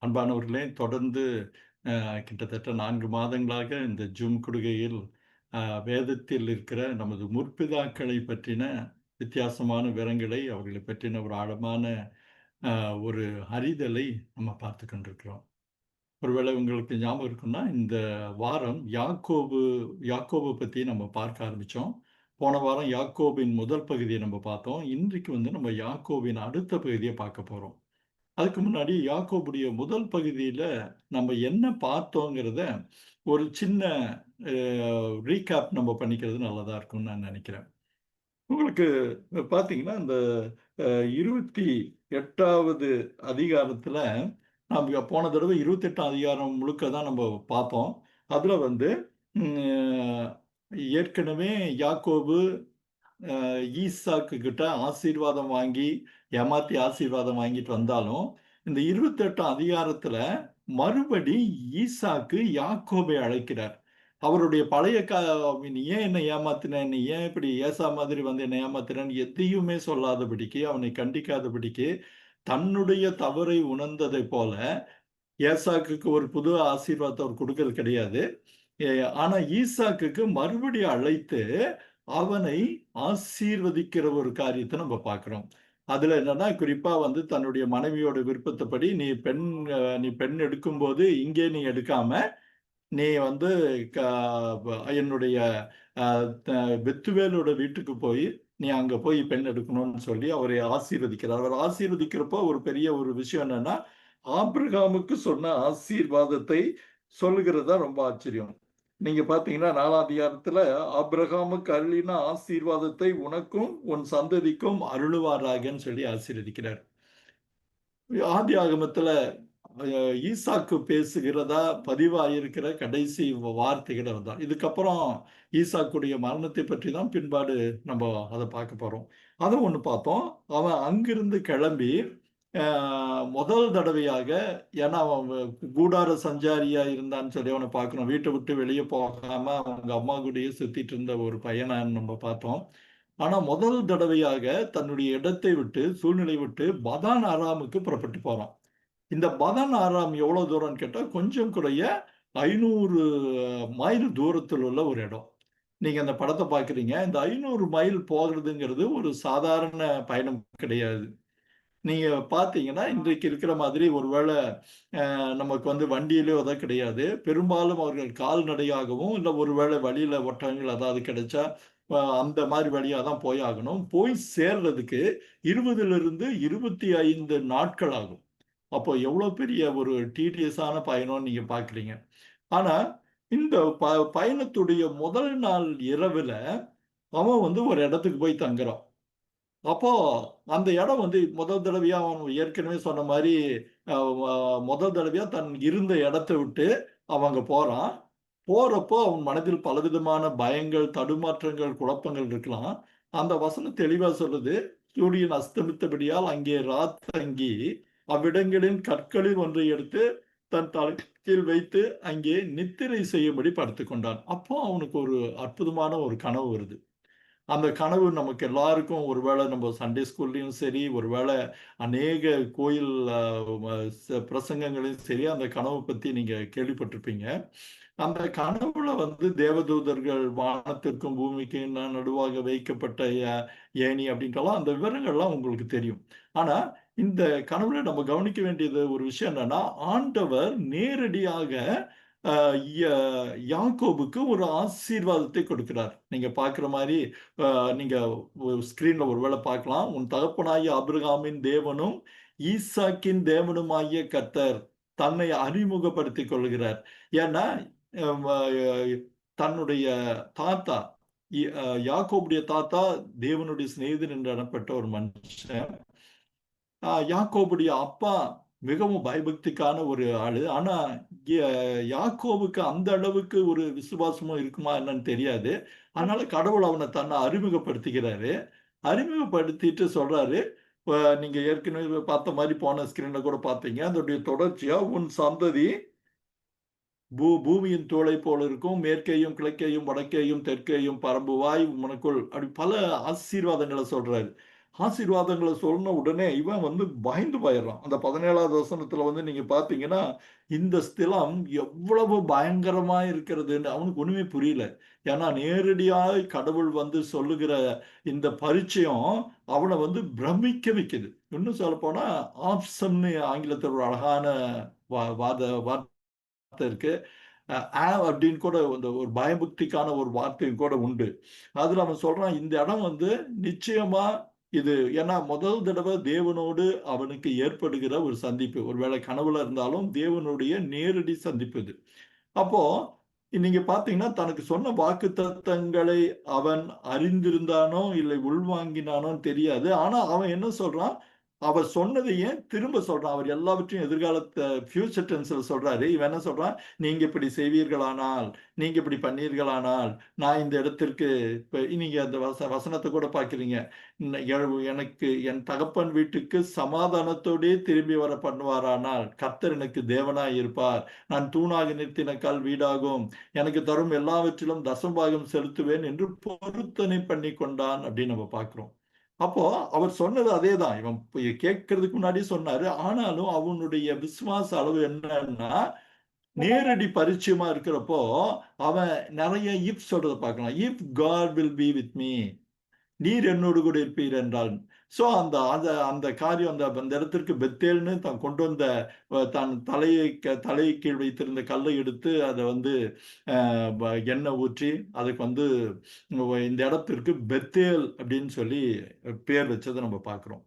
அன்பானவர்களே, தொடர்ந்து கிட்டத்தட்ட 4 மாதங்களாக இந்த ஜூம் கொடுகையில் வேதத்தில் இருக்கிற நமது முற்பிதாக்களை பற்றின வித்தியாசமான விவரங்களை, அவர்களை பற்றின ஒரு ஆழமான ஒரு அறிதலை நம்ம பார்த்து கொண்டிருக்கிறோம். ஒருவேளை உங்களுக்கு ஞாபகம் இருக்குன்னா, இந்த வாரம் யாக்கோபு பத்தி நம்ம பார்க்க ஆரம்பிச்சோம். போன வாரம் யாக்கோபின் முதல் பகுதியை நம்ம பார்த்தோம். இன்றைக்கு நம்ம யாக்கோபின் அடுத்த பகுதியை பார்க்க போறோம். அதுக்கு முன்னாடி யாக்கோபுடைய முதல் பகுதியில நம்ம என்ன பார்த்தோங்கிறத ஒரு சின்ன ரீகேப் நம்ம பண்ணிக்கிறது நல்லதா இருக்கும்னு நான் நினைக்கிறேன். உங்களுக்கு பார்த்தீங்கன்னா, இந்த 28வது அதிகாரத்துல நம்ம போன தடவை 28ஆம் அதிகாரம் முழுக்க தான் நம்ம பார்த்தோம். அதுல ம் ஏற்கனவே யாக்கோபு ஈசாக்கு கிட்ட ஆசீர்வாதம் வாங்கி ஏமாத்தி ஆசீர்வாதம் வாங்கிட்டு வந்தாலும், இந்த 28ஆம் அதிகாரத்துல மறுபடி ஈசாக்கு யாக்கோபை அழைக்கிறார். அவருடைய பழைய நீ ஏன் என்ன ஏமாத்தின, நீ ஏன் இப்படி ஏசா மாதிரி என்ன ஏமாத்தினன்னு எதையுமே சொல்லாதபடிக்கு, அவனை கண்டிக்காதபடிக்கு, தன்னுடைய தவறை உணர்ந்ததை போல ஏசாக்குக்கு ஒரு புது ஆசீர்வாதத்தை அவர் கொடுக்கிறது கிடையாது. ஆனா ஈசாக்குக்கு மறுபடியும் அழைத்து அவனை ஆசீர்வதிக்கிற ஒரு காரியத்தை நம்ம பார்க்கிறோம். அதுல என்னன்னா, குறிப்பா தன்னுடைய மனைவியோட விருப்பத்தைப்படி நீ பெண் எடுக்கும்போது இங்கே நீ எடுக்காம, நீ என்னுடைய பெத்துவேலோட வீட்டுக்கு போய் நீ அங்க போய் பெண் எடுக்கணும்னு சொல்லி அவரை ஆசீர்வதிக்கிறார். அவர் ஆசீர்வதிக்கிறப்போ ஒரு பெரிய ஒரு விஷயம் என்னன்னா, ஆபிரகாமுக்கு சொன்ன ஆசீர்வாதத்தை சொல்லுகிறது ரொம்ப ஆச்சரியம். நீங்க பாத்தீங்கன்னா 4ஆம் அதிகாரத்துல ஆபிரகாமுக்கு அருளின ஆசீர்வாதத்தை உனக்கும் உன் சந்ததிக்கும் அருளுவாராகன்னு சொல்லி ஆசீர்வதிக்கிறார். ஆதி ஆகமத்துல ஈசாக்கு பேசுகிறதா பதிவாயிருக்கிற கடைசி வார்த்தைகள் தான். இதுக்கப்புறம் ஈசாக்குடைய மரணத்தை பற்றி தான் பின்பாடு நம்ம அதை பார்க்க போறோம். அதை ஒண்ணு பார்த்தோம். அவன் அங்கிருந்து கிளம்பி முதல் தடவையாக, ஏன்னா அவன் கூடார சஞ்சாரியா இருந்தான்னு சொல்லி அவனை பார்க்கணும். வீட்டை விட்டு வெளியே போகாம அவங்க அம்மா கூடயே சுத்திட்டு இருந்த ஒரு பையனை நம்ம பார்த்தோம். ஆனா முதல் தடவையாக தன்னுடைய இடத்தை விட்டு சூழ்நிலை விட்டு பதான் ஆராமுக்கு புறப்பட்டு போறான். இந்த பதான் ஆராம் எவ்வளவு தூரம்னு கேட்டா கொஞ்சம் குறைய 500 மைல் தூரத்தில் உள்ள ஒரு இடம். நீங்க அந்த படத்தை பாக்குறீங்க. இந்த 500 மைல் போகிறதுங்கிறது ஒரு சாதாரண பயணம் கிடையாது. நீங்க பார்த்தீங்கன்னா, இன்றைக்கு இருக்கிற மாதிரி ஒருவேளை நமக்கு வண்டியிலயோ தான் கிடையாது. பெரும்பாலும் அவர்கள் கால்நடையாகவும், இல்ல ஒருவேளை வழியில ஒட்டகங்கள் அதாவது கிடைச்சா, அந்த மாதிரி வழியா தான் போய் ஆகணும். போய் சேர்றதுக்கு 20லிருந்து 25 நாட்கள் ஆகும். அப்போ எவ்வளோ பெரிய ஒரு டீடியஸான பயணம்னு நீங்க பார்க்குறீங்க. ஆனா, இந்த பயணத்துடைய முதல் நாள் இரவுல, அவன் ஒரு இடத்துக்கு போய் தங்குறான். அப்போ அந்த இடம் முதல் தடவையா அவன் ஏற்கனவே சொன்ன மாதிரி முதல் தடவையா தன் இருந்த இடத்த விட்டு அவங்க போறான். போறப்போ அவன் மனதில் பலவிதமான பயங்கள், தடுமாற்றங்கள், குழப்பங்கள் இருக்கலாம். அந்த வசனம் தெளிவா சொல்லுது, சூரியன் அஸ்தமித்தபடியால் அங்கே தங்கி அவ்விடங்களின் கற்களில் ஒன்றை எடுத்து தன் தலையில் வைத்து அங்கே நித்திரை செய்யும்படி படுத்துக் கொண்டான். அப்போ அவனுக்கு ஒரு அற்புதமான ஒரு கனவு வருது. அந்த கனவு நமக்கு எல்லாருக்கும் ஒருவேளை நம்ம சண்டே ஸ்கூல்லையும் சரி, ஒருவேளை அநேக கோயில் பிரசங்கங்களையும் சரி, அந்த கனவு பத்தி நீங்க கேள்விப்பட்டிருப்பீங்க. அந்த கனவுல தேவதூதர்கள் வானத்திற்கும் பூமிக்கும் நடுவாக வைக்கப்பட்ட ஏணி அப்படின்றலாம் அந்த விவரங்கள்லாம் உங்களுக்கு தெரியும். ஆனா இந்த கனவுல நம்ம கவனிக்க வேண்டியது ஒரு விஷயம் என்னன்னா, ஆண்டவர் நேரடியாக யாக்கோபுக்கு ஒரு ஆசீர்வாதத்தை கொடுக்கிறார். நீங்க பார்க்கிற மாதிரி நீங்க ஸ்கிரீன்ல ஒருவேளை பார்க்கலாம். உன் தகப்பனாகிய ஆபிரகாமின் தேவனும் ஈசாக்கின் தேவனுமாகிய கர்த்தர் தன்னை அறிமுகப்படுத்திக் கொள்கிறார். ஏன்னா தன்னுடைய தாத்தா யாக்கோபுடைய தாத்தா தேவனுடைய சிநேகிதன் என்று எனப்பட்ட ஒரு மனுஷன். யாக்கோபுடைய அப்பா மிகவும் பயபக்திக்கான ஒரு ஆளு. ஆனா யாக்கோபுக்கு அந்த அளவுக்கு ஒரு விசுவாசமும் இருக்குமா என்னன்னு தெரியாது. அதனால கடவுள் அவனை தன்னை அறிமுகப்படுத்திக்கிறாரு. அறிமுகப்படுத்திட்டு சொல்றாரு, நீங்க ஏற்கனவே பார்த்த மாதிரி போன ஸ்கிரீன்ல கூட பார்த்தீங்க. அதோடைய தொடர்ச்சியா உன் சந்ததி பூமியின் தோலை போல இருக்கும், மேற்கேயும் கிழக்கேயும் வடக்கேயும் தெற்கேயும் பரம்புவாய் உனக்குள், அப்படி பல ஆசீர்வாதங்களை சொல்றாரு. ஆசீர்வாதங்களை சொன்ன உடனே இவன் வந்து பயந்து போயிடுறான். அந்த 17வது வசனத்துல வந்து நீங்க பாத்தீங்கன்னா, இந்த ஸ்தலம் எவ்வளவு பயங்கரமா இருக்கிறதுன்னு அவனுக்கு ஒண்ணுமே புரியல. ஏன்னா நேரடியாக கடவுள் வந்து சொல்லுகிற இந்த பரிச்சயம் அவனை வந்து பிரமிக்க வைக்குது. இன்னும் சொல்ல போனா ஆப்சம்னு ஆங்கிலத்தில் ஒரு அழகான வார்த்தை இருக்கு. அப்படின்னு கூட இந்த ஒரு பயபக்திக்கான ஒரு வார்த்தையும் கூட உண்டு. அதுல அவன் சொல்றான், இந்த இடம் வந்து நிச்சயமா இது ஏன்னா முதல் தடவை தேவனோடு அவனுக்கு ஏற்படுகிற ஒரு சந்திப்பு. ஒருவேளை கனவுல இருந்தாலும் தேவனுடைய நேரடி சந்திப்பு இது. அப்போ நீங்க பாத்தீங்கன்னா தனக்கு சொன்ன வாக்குத்தத்தங்களை அவன் அறிந்திருந்தானோ இல்லை உள்வாங்கினானோன்னு தெரியாது. ஆனா அவன் என்ன சொல்றான், அவர் சொன்னதை ஏன் திரும்ப சொல்றான். அவர் எல்லாவற்றையும் எதிர்காலத்தை ஃபியூச்சர் டென்ஸ்ல சொல்றாரு. இவன் என்ன சொல்றான், நீங்க இப்படி செய்வீர்களானால், நீங்க இப்படி பண்ணீர்களானால், நான் இந்த இடத்திற்கு இப்ப நீங்க அந்த வசனத்தை கூட பாக்குறீங்க. எனக்கு என் தகப்பன் வீட்டுக்கு சமாதானத்தோடே திரும்பி வர பண்ணுவாரானால் கர்த்தர் எனக்கு தேவனாய் இருப்பார். நான் தூணாக நிறுத்தின கல் வீடாகும். எனக்கு தரும் எல்லாவற்றிலும் தசம்பாகம் செலுத்துவேன் என்று பொருத்தனை பண்ணி கொண்டான் அப்படின்னு நம்ம பார்க்கிறோம். அப்போ அவர் சொன்னது அதேதான். இவன் கேட்கறதுக்கு முன்னாடியே சொன்னாரு. ஆனாலும் அவனுடைய விசுவாச அளவு என்னன்னா, நேரடி பரிச்சயமா இருக்கிறப்போ அவன் நிறைய இஃப் சொல்றதை பார்க்கலாம். If God will be with me, நீர் என்னோடு கூட இருப்பீர் என்றால். சோ அந்த அந்த அந்த காரியம் அந்த இடத்திற்கு பெத்தேல்னு தான் கொண்டு வந்த தான் தலையை கீழ் வைத்திருந்த கல்லை எடுத்து அதை வந்து எண்ணெய் ஊற்றி அதுக்கு வந்து இந்த இடத்திற்கு பெத்தேல் அப்படின்னு சொல்லி பேர் வச்சதை நம்ம பார்க்கிறோம்.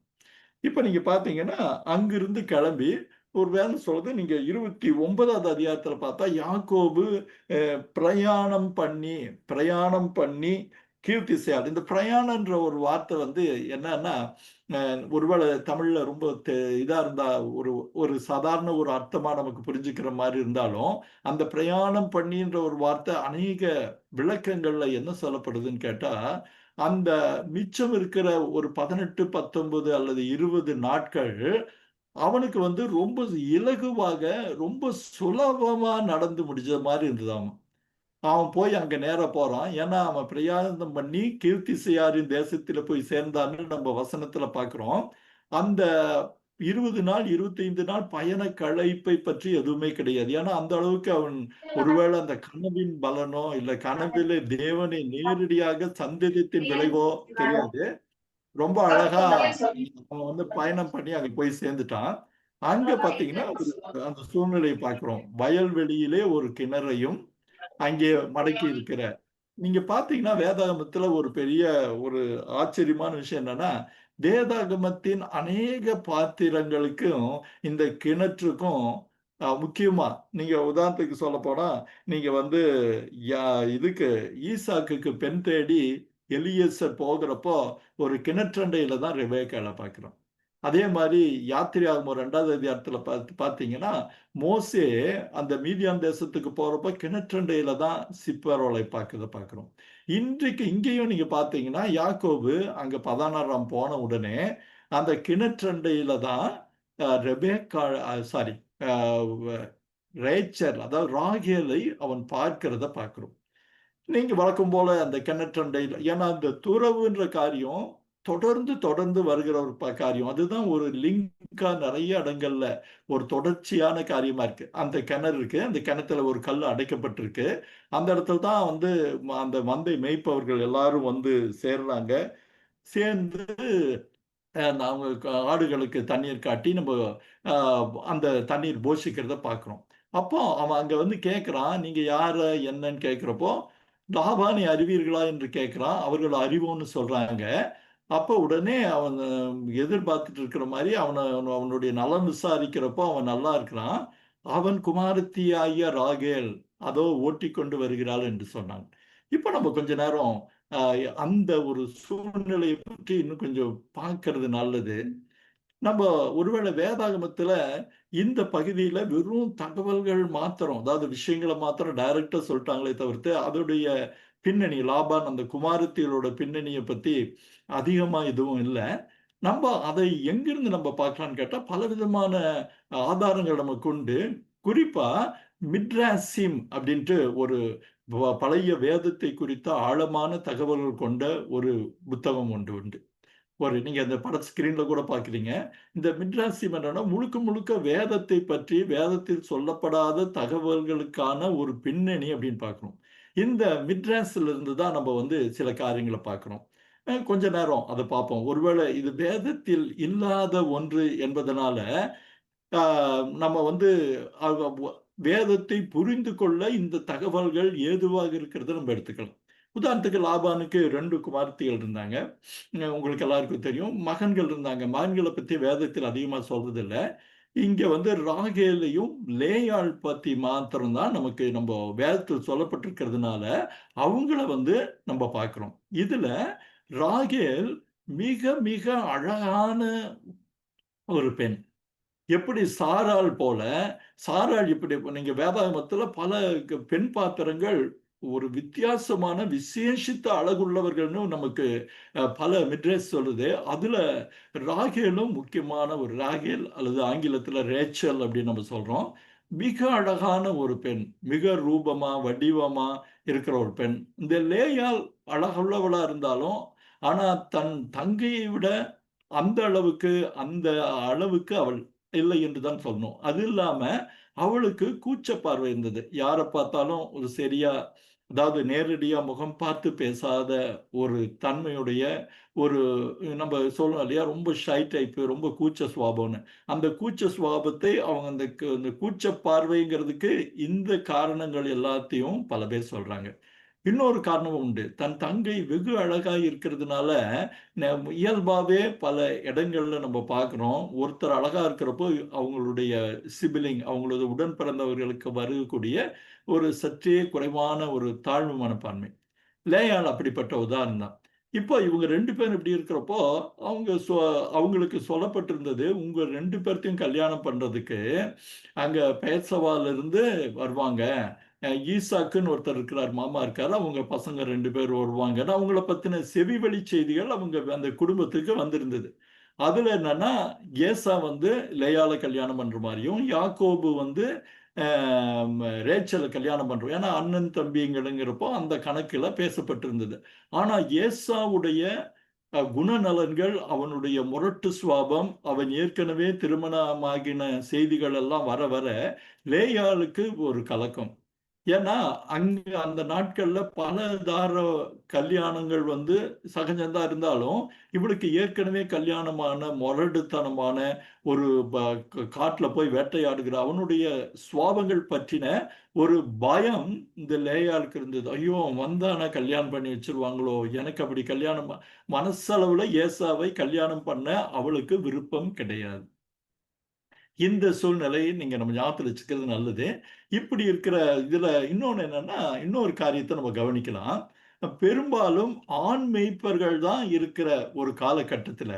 இப்ப நீங்க பாத்தீங்கன்னா அங்கிருந்து கிளம்பி ஒரு வேலை சொல்றது நீங்க 29வது அதிகாரத்துல பார்த்தா யாக்கோபு பிரயாணம் பண்ணி கீர்த்திசையால். இந்த பிரயாணம்ன்ற ஒரு வார்த்தை வந்து என்னன்னா ஒருவேளை தமிழ்ல ரொம்ப இதா இருந்தா ஒரு ஒரு சாதாரண ஒரு அர்த்தமா நமக்கு புரிஞ்சுக்கிற மாதிரி இருந்தாலும் அந்த பிரயாணம் பண்ணின்ற ஒரு வார்த்தை அநேக விளக்கங்கள்ல என்ன சொல்லப்படுதுன்னு கேட்டா அந்த மிச்சம் இருக்கிற ஒரு 18, 19 அல்லது 20 நாட்கள் அவனுக்கு வந்து ரொம்ப இலகுவாக ரொம்ப சுலபமா நடந்து முடிஞ்ச மாதிரி இருந்ததாம். அவன் போய் அங்க நேரா போறான். ஏன்னா அவன் பிரயாணம் பண்ணி கீர்த்திசையாரின் தேசத்துல போய் சேர்ந்தான்னு நம்ம வசனத்துல பார்க்கிறோம். அந்த 20 நாள் 25 நாள் பயண களைப்பை பற்றி எதுவுமே கிடையாது. ஏன்னா அந்த அளவுக்கு அவன் ஒருவேளை அந்த கனவின் பலனோ இல்ல கனவிலே தேவனை நேரடியாக சந்தேகத்தின் விளைவோ தெரியாது. ரொம்ப அழகா அவன் வந்து பயணம் பண்ணி அங்க போய் சேர்ந்துட்டான். அங்க பாத்தீங்கன்னா அந்த சூழ்நிலையை பார்க்கிறோம். வயல்வெளியிலே ஒரு கிணறையும் அங்கே மடக்கி இருக்கிற. நீங்க பார்த்தீங்கன்னா வேதாகமத்துல ஒரு பெரிய ஒரு ஆச்சரியமான விஷயம் என்னன்னா, வேதாகமத்தின் அநேக பாத்திரங்களுக்கும் இந்த கிணற்றுக்கும் முக்கியமா நீங்க உதாரணத்துக்கு சொல்லப்போனா, நீங்க வந்து யா இதுக்கு ஈசாக்குக்கு பெண் தேடி எலியேசர் போகிறப்போ, ஒரு கிணற்றண்டையில தான் ரெபெக்காள பார்க்கிறோம். அதே மாரி யாத்திரையாகமம் 2வது அதிகாரத்துல பார்த்தீங்கன்னா, மோசே அந்த மீதியான் தேசத்துக்கு போறப்ப கிணற்றண்டையில தான் சிப்பரோலை பார்க்கிறோம். இன்றைக்கு இங்கேயும் நீங்க பார்த்தீங்கன்னா, யாக்கோபு அங்க பதானாராம் போன உடனே அந்த கிணற்றண்டையில தான் ரெபெக்கா சாரி அ ரேச்சல் அதாவது ராகேலை அவன் பார்க்கிறத பார்க்கிறோம். நீங்க வழக்கம் போல அந்த கிணற்றண்டையில ஏன்னா அந்த துறவுன்ற காரியம் தொடர்ந்து தொடர்ந்து வருகிற ஒரு காரியம். அதுதான் ஒரு லிங்கா நிறைய இடங்கள்ல ஒரு தொடர்ச்சியான காரியமா இருக்கு. அந்த கிணறு இருக்கு. அந்த கிணத்துல ஒரு கல் அடைக்கப்பட்டிருக்கு. அந்த இடத்துல தான் வந்து அந்த மந்தை மேய்ப்பவர்கள் எல்லாரும் வந்து சேர்றாங்க. சேர்ந்து அவங்க ஆடுகளுக்கு தண்ணீர் காட்டி நம்ம அந்த தண்ணீர் போஷிக்கிறத பார்க்கிறோம். அப்போ அவன் அங்க வந்து கேட்கிறான், நீங்க யார என்னன்னு கேட்கிறப்போ, லாபானை அறிவீர்களா என்று கேட்கிறான். அவர்கள் அறிவோம்னு சொல்றாங்க. அப்போ உடனே அவன் எதிர்பார்த்துட்டு இருக்கிற மாதிரி அவனுடைய நலம் விசாரிக்கிறப்போ அவன் நல்லா இருக்கிறான். அவன் குமாரத்தியாகிய ராகேல் அதோ ஓட்டிக்கொண்டு வருகிறாள் என்று சொன்னான். இப்ப நம்ம கொஞ்ச நேரம் அந்த ஒரு சூழ்நிலையை பற்றி இன்னும் கொஞ்சம் பார்க்கிறது நல்லது. நம்ம ஒருவேளை வேதாகமத்துல இந்த பகுதியில வெறும் தகவல்கள் மாத்திரம், அதாவது விஷயங்கள மாத்திரம் டைரக்ட்டா சொல்லிட்டாங்களே தவிர்த்து, அதோடைய பின்னணி லாபான் அந்த குமாரத்திகளோட பின்னணிய பத்தி அதிகமா எதுவும் இல்ல. நம்ம அதை எங்கிருந்து நம்ம பார்க்கலாம்ன்னு கேட்டா, பலவிதமான ஆதாரங்கள் நமக்கு உண்டு. குறிப்பா மிட்ராசிம் அப்படின்ட்டு ஒரு பழைய வேதத்தை குறித்த ஆழமான தகவல்கள் கொண்ட ஒரு புத்தகம் ஒன்று உண்டு. நீங்க அந்த பட ஸ்கிரீன்ல கூட பார்க்குறீங்க. இந்த மிட்ராசியம் என்னன்னா, முழுக்க முழுக்க வேதத்தை பற்றி, வேதத்தில் சொல்லப்படாத தகவல்களுக்கான ஒரு பின்னணி அப்படின்னு பார்க்கிறோம். இந்த மிட்ராஸ்ல இருந்து தான் நம்ம வந்து சில காரியங்கள பார்க்கிறோம். கொஞ்ச நேரம் அத பார்ப்போம். ஒருவேளை இது வேதத்தில் இல்லாத ஒன்று என்பதனால, ஆ நம்ம வந்து அவ வ வேதத்தை புரிந்து கொள்ள இந்த தகவல்கள் ஏதுவாக இருக்கிறத நம்ம எடுத்துக்கலாம். உதாரணத்துக்கு லாபானுக்கு 2 குமாரத்திகள் இருந்தாங்க. உங்களுக்கு எல்லாருக்கும் தெரியும். மகன்கள் இருந்தாங்க. மகன்கள பத்தி வேதத்தில் அதிகமா சொல்றதில்ல. இங்க வந்து ராகேலையும், லேயாள் பத்தி மாத்திரம் தான் நமக்கு வேதத்தில் சொல்லப்பட்டிருக்கிறதுனால, அவங்கள வந்து நம்ம பார்க்கிறோம். இதுல ராகேல் மிக மிக அழகான ஒரு பெண். எப்படி சாராள் போல, சாராள் இப்படி நீங்க வேதாகமத்துல பல பெண் பாத்திரங்கள் ஒரு வித்தியாசமான விசேஷித்த அழகுள்ளவர்கள்னு நமக்கு பல மிட்ரேஸ் சொல்லுது. அதுல ராகேலும் முக்கியமான ஒரு ராகேல் அல்லது ஆங்கிலத்துல ரேச்சல் அப்படின்னு நம்ம சொல்றோம். மிக அழகான ஒரு பெண். மிக ரூபமா, வடிவமா இருக்கிற ஒரு பெண். இந்த லேயாள் அழகுள்ளவளா இருந்தாலும், ஆனா தன் தங்கையை விட அந்த அளவுக்கு அந்த அளவுக்கு அவள் இல்லை என்று தான் சொல்லணும். அது இல்லாம அவளுக்கு கூச்ச பார்வை இருந்தது. யார பார்த்தாலும் ஒரு சரியா அதாவது நேரடியா முகம் பார்த்து பேசாத ஒரு தன்மையுடைய ஒரு நம்ம சொல்றோம் இல்லையா? ரொம்ப ஷை டைப் ரொம்ப கூச்ச சுபாவம்ன்னு. அந்த கூச்ச சுபாவத்தை அவங்க அந்த கூச்ச பார்வைங்கிறதுக்கு இந்த காரணங்கள் எல்லாத்தையும் பல பேர் சொல்றாங்க. இன்னொரு காரணமும் உண்டு. தன் தங்கை வெகு அழகா இருக்கிறதுனால, இயல்பாவே பல இடங்கள்ல நம்ம பார்க்கிறோம். ஒருத்தர் அழகா இருக்கிறப்போ, அவங்களுடைய சிப்லிங் அவங்களது உடன் பிறந்தவர்களுக்கு வரக்கூடிய ஒரு சற்றே குறைவான ஒரு தாழ்வு மனப்பான்மை. லேயாள் அப்படிப்பட்ட உதாரணம் தான். இப்போ இவங்க 2 பேரும் இப்படி இருக்கிறப்போ, அவங்க சொ அவங்களுக்கு சொல்லப்பட்டிருந்தது, உங்க 2 பேர்த்தையும் கல்யாணம் பண்றதுக்கு, அங்க பெயர்செபாவிலிருந்து வருவாங்க. ஈசாக்குன்னு ஒருத்தர் இருக்கிறார், மாமா இருக்காரு. அவங்க பசங்க 2 பேர் வருவாங்கன்னு அவங்கள பத்தின செவிவழி செய்திகள் அவங்க அந்த குடும்பத்துக்கு வந்திருந்தது. அதுல என்னன்னா, ஏசா வந்து லேயாள கல்யாணம் பண்ற மாரியும், யாக்கோபு வந்து அ ரேச்சல கல்யாணம் பண்றோம். ஏன்னா அண்ணன் தம்பிங்கள்ங்கிறப்போ அந்த கணக்குல பேசப்பட்டிருந்தது. ஆனா ஏசாவுடைய குணநலன்கள், அவனுடைய முரட்டு சுபாவம், அவன் ஏற்கனவே திருமணமாகின செய்திகள் எல்லாம் வர வர லேயாளுக்கு ஒரு கலக்கம். ஏன்னா, அங்க அந்த நாட்கள்ல பல தார கல்யாணங்கள் வந்து சகஜம் தான் இருந்தாலும், இவளுக்கு ஏற்கனவே கல்யாணமான, மொரட்டுத்தனமான ஒரு ப காட்டுல போய் வேட்டையாடுகிற அவனுடைய சுபாவங்கள் பற்றின ஒரு பயம் இந்த லேயாளுக்கு இருந்தது. ஐயோ! அவன் வந்தானா கல்யாணம் பண்ணி வச்சுருவாங்களோ! எனக்கு அப்படி கல்யாணம் மனசளவுல ஏசாவை கல்யாணம் பண்ண அவளுக்கு விருப்பம் கிடையாது. இந்த சூழ்நிலையை நீங்க நம்ம ஞாபகத்துல வச்சுக்கிறது நல்லது. இப்படி இருக்கிற இதுல இன்னொன்னு என்னன்னா, இன்னொரு காரியத்த நம்ம கவனிக்கலாம். பெரும்பாலும் ஆண் மேய்ப்பர்கள் தான் இருக்கிற ஒரு காலகட்டத்துல,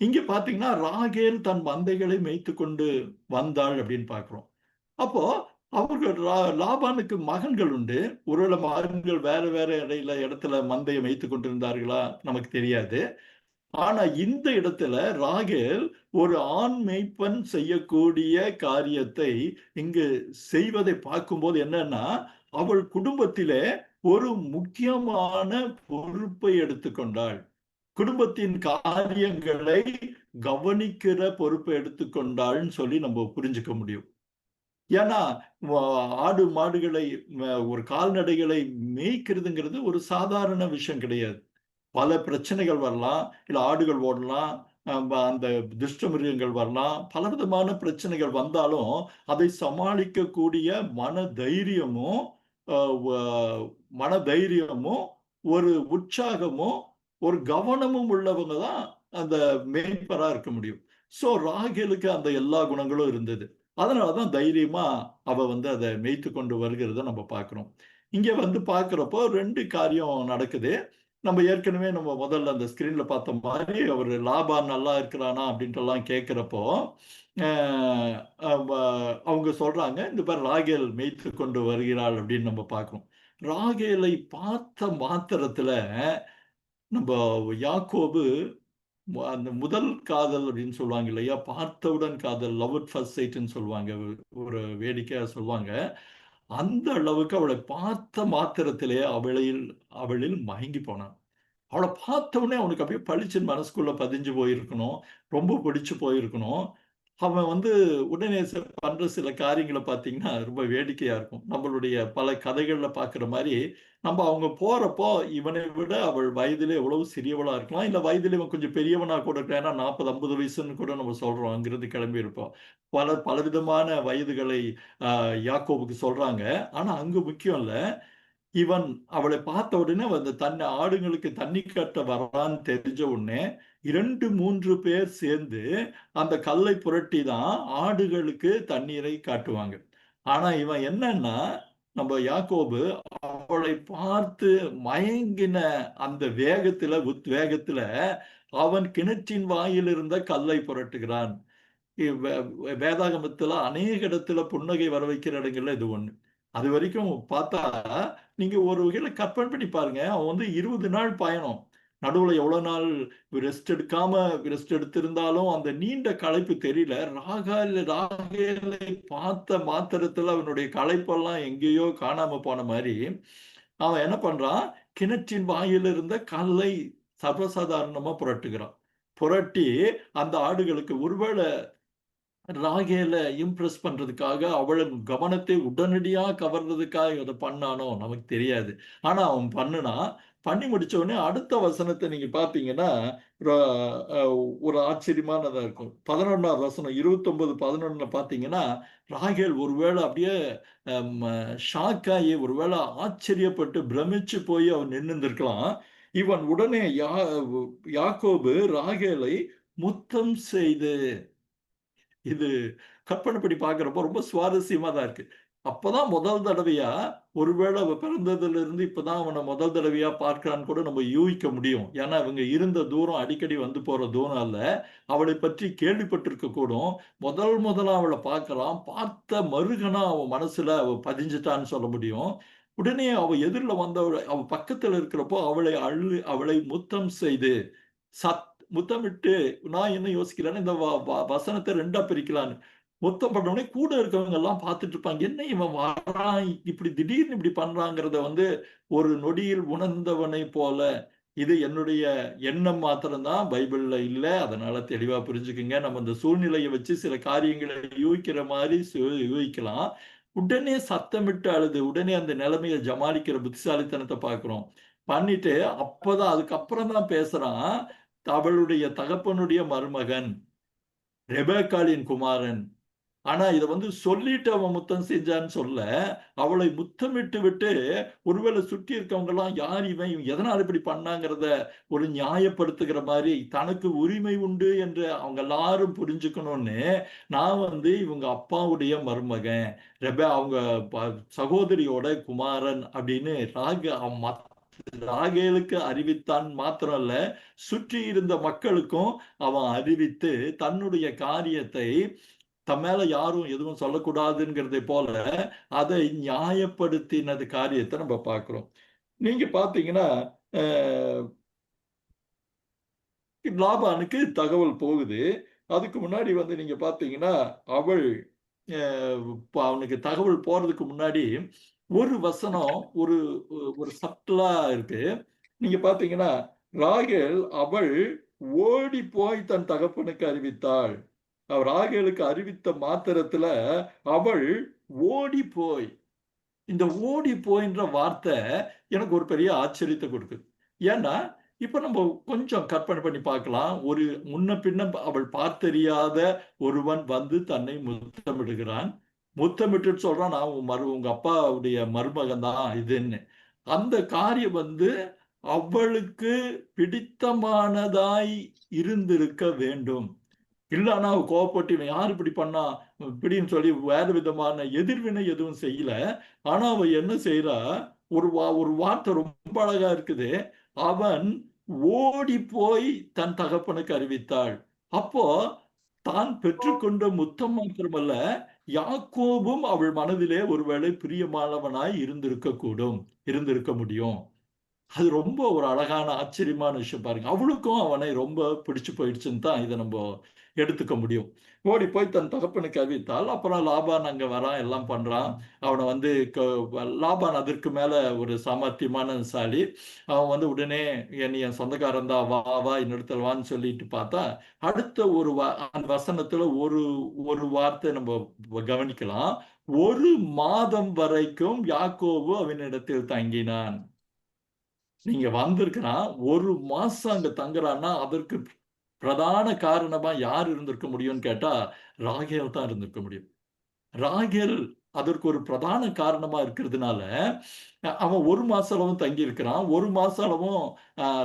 இங்க பார்த்தீங்கன்னா, ராகேல் தன் மந்தைகளை மேய்த்துக் கொண்டு வந்தாள் அப்படின்னு பார்க்கிறோம். அப்போ அவர்கள் லாபானுக்கு மகன்கள் உண்டு. ஒருவேளை மகன்கள் வேற வேற இடத்துல மந்தையை மேய்த்துக் கொண்டிருந்தார்களா? நமக்கு தெரியாது. ஆனா இந்த இடத்துல ராகேல் ஒரு ஆண் மேய்ப்பன் செய்யக்கூடிய காரியத்தை இங்கு செய்வதை பார்க்கும்போது என்னன்னா, அவள் குடும்பத்திலே ஒரு முக்கியமான பொறுப்பை எடுத்துக்கொண்டாள். குடும்பத்தின் காரியங்களை கவனிக்கிற பொறுப்பை எடுத்துக்கொண்டாள்ன்னு சொல்லி நம்ம புரிஞ்சுக்க முடியும். ஏன்னா, வ ஆடு, மாடுகளை ஒரு கால்நடைகளை மேய்க்கிறதுங்கிறது ஒரு சாதாரண விஷயம் கிடையாது. பல பிரச்சனைகள் வரலாம். இல்ல ஆடுகள் ஓடலாம். அந்த துஷ்ட மிருகங்கள் வரலாம். பலவிதமான பிரச்சனைகள் வந்தாலும், அதை சமாளிக்கக்கூடிய மன தைரியமும், அ வ மன தைரியமும், ஒரு உற்சாகமும், ஒரு கவனமும் உள்ளவங்க தான் அந்த மேய்ப்பரா இருக்க முடியும். ஸோ ராகேலுக்கு அந்த எல்லா குணங்களும் இருந்தது. அதனால தான் தைரியமா அவ வந்து அத மேய்த்துக் கொண்டு வருகிறத நம்ம பார்க்கிறோம். இங்க வந்து பார்க்கிறப்போ 2 காரியம் நடக்குது. நம்ம ஏற்கனவே நம்ம முதல்ல அந்த ஸ்கிரீன்ல பார்த்த மாரி, அவரு லாபான் நல்லா இருக்கிறானா? அப்படின்ட்டுலாம் கேட்கிறப்போ, அ அவ அவங்க சொல்றாங்க, "இந்த பாரு ராகேல் மேய்த்துக் கொண்டு வருகிறாள்" அப்படின்னு நம்ம பார்க்கிறோம். ராகேலை பார்த்த மாத்திரத்துல, நம்ப யாக்கோபு அந்த முதல் காதல் அப்படின்னு சொல்லுவாங்க இல்லையா? பார்த்தவுடன் காதல், லவ் அட் ஃபர்ஸ்ட் சைட்ன்னு சொல்லுவாங்க. ஒரு வேடிக்கையா சொல்லுவாங்க. அந்த அளவுக்கு அவளை பார்த்த மாத்திரத்திலே அவளில் அவளில் மயங்கி போனான். அவளை பார்த்த உடனே அவனுக்கு அப்படியே பளிச்சுன்னு மனசுக்குள்ள பதிஞ்சு போயிருக்கணும். ரொம்ப பிடிச்சு போயிருக்கணும். அவன் வந்து உடனே பண்ற சில காரியங்கள பார்த்தீங்கன்னா, ரொம்ப வேடிக்கையா இருக்கும். நம்மளுடைய பல கதைகள்ல பார்க்கிற மாரி, நம்ம அவங்க போறப்போ இவனை விட அவள் வயதிலே எவ்வளவு சிறியவளா இருக்கலாம். இல்ல வயதிலே இவன் கொஞ்சம் பெரியவனா கூட இருக்கலாம். ஏன்னா 40, 50 வயசுன்னு கூட நம்ம சொல்றோம். அங்கிருந்து கிளம்பியிருப்போம். பலவிதமான வயதுகளை யாக்கோபுக்கு சொல்றாங்க. ஆனா அங்க முக்கியம் இல்ல. இவன் அவளை பார்த்த உடனே அந்த ஆடுங்களுக்கு தண்ணி கட்ட வரான்னு தெரிஞ்ச உடனே 2, 3 பேர் சேர்ந்து அந்த கல்லை புரட்டி தான் ஆடுகளுக்கு தண்ணீரை காட்டுவாங்க. ஆனா இவன் என்னன்னா, நம்ம யாக்கோபு அவளை பார்த்து மயங்கின அந்த வேகத்துல, உத்வேகத்துல அவன் கிணற்றின் வாயில் இருந்த கல்லை புரட்டுகிறான். வேதாகமத்துல அநேக இடத்துல புன்னகை வர வைக்கிற இடங்கள்ல இது ஒண்ணு. அது வரைக்கும் பார்த்தா, நீங்க ஒரு வகையில கற்பனை பண்ணி பாருங்க. அவன் வந்து 20 நாள் பயணம். நடுவுல எவ்வளவு நாள் ரெஸ்ட் எடுத்திருந்தாலும் அந்த நீண்ட களைப்பு தெரியல. ராகேலை பார்த்த மாத்திரத்துல அவனுடைய களைப்பெல்லாம் எங்கேயோ காணாம போன மாரி, அவன் என்ன பண்றான்? கிணற்றின் வாயில் இருந்த கல்லை சர்வசாதாரணமா புரட்டுகிறான். புரட்டி அந்த ஆடுகளுக்கு ஒருவேளை ராகேல இம்ப்ரெஸ் பண்றதுக்காக, அவளின் கவனத்தை உடனடியா கவர்றதுக்காக இத பண்ணானோ நமக்கு தெரியாது. ஆனா அவன் பண்ணுனான். பண்ணி முடிச்ச உடனே அடுத்த வசனத்த நீங்க பார்த்தீங்கன்னா, ர அ ஒரு ஆச்சரியமானதா இருக்கும். 11ஆவது வசனம் 29, 11ல பார்த்தீங்கன்னா, ராகேல் ஒருவேள அப்படியே ம ஷாக் ஆயி ஒருவேள ஆச்சரியப்பட்டு பிரமிச்சு போய் அவன் நின்னுந்திருக்கலாம். இவன் உடனே யாக்கோபு ராகேலை முத்தம் செய்து இது கற்பனை பண்ணி பார்க்கிறப்போ ரொம்ப சுவாரஸ்யமா தான் இருக்கு. அப்பதான் முதல் தடவையா, ஒருவேளை அவ பிறந்ததிலிருந்து இப்பதான் அவன முதல் தடவையா பார்க்கிறான்னு கூட நம்ம யூகிக்க முடியும். ஏன்னா, இவங்க இருந்த தூரம் அடிக்கடி வந்து போற தூரம் அல்ல. அவளைப் பற்றி கேள்விப்பட்டிருக்க கூடும். முதலா அவள பார்க்கிறான். பார்த்த மறுகணம் அவன் மனசுல அவ பதிஞ்சுட்டான்னு சொல்ல முடியும். உடனே அவ எதிர்ல வந்தவள அவ பக்கத்துல இருக்கிறப்போ அவளை முத்தம் செய்து சத் முத்தமிட்டு நான் என்ன யோசிக்கிறேன்னா, இந்த வசனத்த 2ஆ பிரிக்கலான்னு. முத்தம் பண்ண உடனே கூட இருக்கவங்க எல்லாம் பார்த்துட்டு இருப்பாங்க. என்ன இவன் வரான், இப்படி திடீர்னு இப்படி பண்றாங்கிறத வந்து ஒரு நொடியில் உணர்ந்தவனைப் போல, இது என்னுடைய எண்ணம் மாத்திரம் தான், பைபிள்ல இல்ல. அதனால தெளிவா புரிஞ்சுக்குங்க. நம்ம இந்த சூழ்நிலைய வச்சு சில காரியங்கள யூகிக்கிற மாரி யூகிக்கலாம். உடனே சத்தமிட்டு அழுது, உடனே அந்த நிலைமைய ஜமாளிக்கிற புத்திசாலித்தனத்த பார்க்கிறோம். பண்ணிட்டு அப்பதான் அதுக்கப்புறம் தான் பேசுறான். அவளுடைய தகப்பனுடைய மருமகன், ரெபெக்காளின் குமாரன். ஆனா இத வந்து சொல்லிட்டு அவன் முத்தம் செஞ்சான்னு சொல்ல, அவளை முத்தமிட்டு விட்டு, ஒருவேளை சுற்றி இருக்கவங்கலாம் யார் இவன்? இவன் எதனால இப்படி பண்ணாங்கிறத ஒரு நியாயப்படுத்துகிற மாரி, தனக்கு உரிமை உண்டு என்று அவங்க எல்லாரும் புரிஞ்சுக்கணும்னு, நான் வந்து இவங்க அப்பாவுடைய மருமகன். அவங்க சகோதரியோட குமாரன் அப்படின்னு ராகேலுக்கு அறிவித்தான் மாத்திரம் அல்ல, சுற்றி இருந்த மக்களுக்கும் அவன் அறிவித்து தன்னுடைய காரியத்தை தம் மேல யாரும் எதுவும் சொல்லக்கூடாதுங்கிறதை போல அதை நியாயப்படுத்தினது காரியத்தை நம்ம பார்க்கிறோம். நீங்க பார்த்தீங்கன்னா, லாபானுக்கு தகவல் போகுது. அதுக்கு முன்னாடி வந்து நீங்க பார்த்தீங்கன்னா, அவள் அவனுக்கு தகவல் போறதுக்கு முன்னாடி ஒரு வசனம் ஒரு ஒரு சப்டலா இருக்கு. நீங்க பார்த்தீங்கன்னா, ராகேல் அவள் ஓடி போய் தன் தகப்பனுக்கு அறிவித்தாள். ராகேலுக்கு அறிவித்த மாத்திரத்துல அவள் ஓடி போய் இந்த ஓடி போயின்ற வார்த்தை எனக்கு ஒரு பெரிய ஆச்சரியத்தை கொடுக்குது. ஏன்னா, இப்ப நம்ம கொஞ்சம் கற்பனை பண்ணி பார்க்கலாம். ஒரு முன்ன பின்ன அவள் பார்த்தறியாத ஒருவன் வந்து தன்னை முத்தமிடுகிறான். முத்தமிட்டுட்டு சொல்றான், நான் உங்க அப்பாவுடைய மருமகன் தான் இதுன்னு. அந்த காரியம் வந்து அவளுக்கு பிடித்தமானதாய் இருந்திருக்க வேண்டும். இல்லன்னா அவ கோவப்பட்டு இவன் யார் இப்படி பண்ணா இப்படின்னு சொல்லி வேற விதமான எதிர்வினை எதுவும் செய்யல. ஆனா அவ என்ன செய்யறா, ஒரு வார்த்தை ரொம்ப அழகா இருக்குது. அவன் ஓடி போய் தன் தகப்பனுக்கு அறிவித்தாள். அப்போ தான் பெற்றுக்கொண்ட முத்தம் மாத்திரமல்ல, யாக்கோபும் அவள் மனதிலே ஒருவேளை பிரியமானவனாய் இருந்திருக்க கூடும், இருந்திருக்க முடியும். அது ரொம்ப ஒரு அழகான ஆச்சரியமான விஷயம் பாருங்க. அவளுக்கும் அவனை ரொம்ப பிடிச்சு போயிடுச்சுன்னு தான் இதை நம்ம எடுத்துக்க முடியும். ஓடி போய் தன் தகப்பனுக்கு அறிவித்தால், அப்புறம் லாபான் அங்க வரான், எல்லாம் பண்றான். அவனை வந்து லாபான் அதற்கு மேல ஒரு சாமர்த்தியமான சாலி. அவன் வந்து உடனே என் சொந்தக்காரன் தான், வா வா என்னிடத்தில் வான்னு சொல்லிட்டு பார்த்தா, அடுத்த ஒரு அந்த வசனத்துல ஒரு ஒரு வார்த்தை நம்ம கவனிக்கலாம். 1 மாதம் வரைக்கும் யாக்கோபு அவனிடத்தில் தங்கினான். நீங்க வந்திருக்கிறான், 1 மாசம் அங்க தங்குறான்னா அதற்கு பிரதான காரணமா யார் இருந்திருக்க முடியும்னு கேட்டா ராகேல் தான் இருந்திருக்க முடியும். ராகேல் அதற்கு ஒரு பிரதான காரணமா இருக்கிறதுனால அவன் 1 மாச அளவும் தங்கி இருக்கிறான். 1 மாச அளவும்